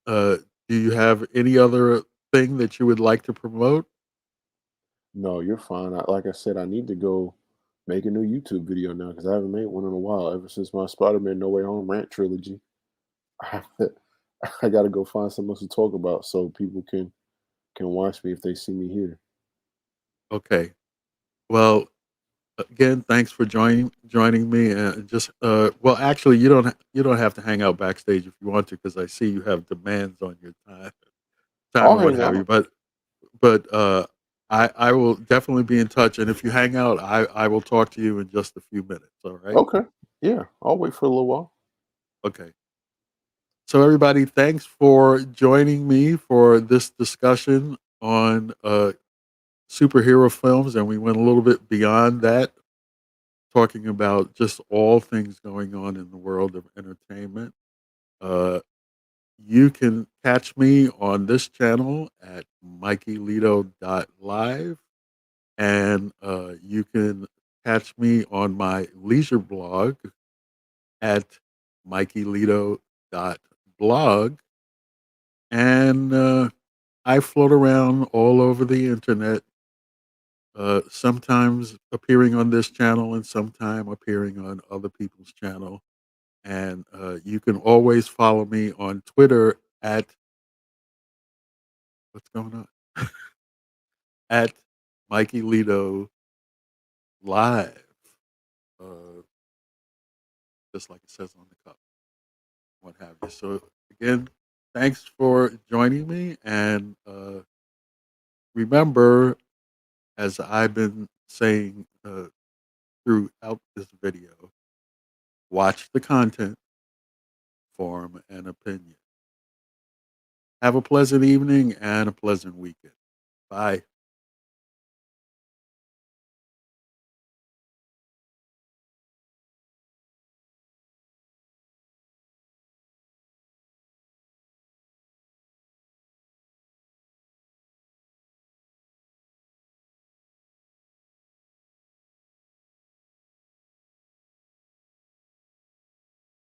uh, do you have any other thing that you would like to promote? No, you're fine. Like I said, I need to go make a new YouTube video now because I haven't made one in a while. Ever since my Spider-Man No Way Home rant trilogy, I have to, I got to go find something else to talk about so people can watch me if they see me here. Okay. Well, again, thanks for joining me. And just well, actually, you don't have to hang out backstage if you want to, because I see you have demands on your time I'll and what hang have you. out. But I will definitely be in touch. And if you hang out, I will talk to you in just a few minutes. All right. Okay. Yeah, I'll wait for a little while. Okay. So everybody, thanks for joining me for this discussion on superhero films, and we went a little bit beyond that, talking about just all things going on in the world of entertainment. Uh, you can catch me on this channel at Mikeylito.live, and you can catch me on my leisure blog at Mikeylito.blog. And I float around all over the internet, sometimes appearing on this channel and sometime appearing on other people's channel. And you can always follow me on Twitter at what's going on at Mikeylito Live, uh, just like it says on the cup, what have you. So again, thanks for joining me, and remember, as I've been saying throughout this video, watch the content, form an opinion. Have a pleasant evening and a pleasant weekend. Bye.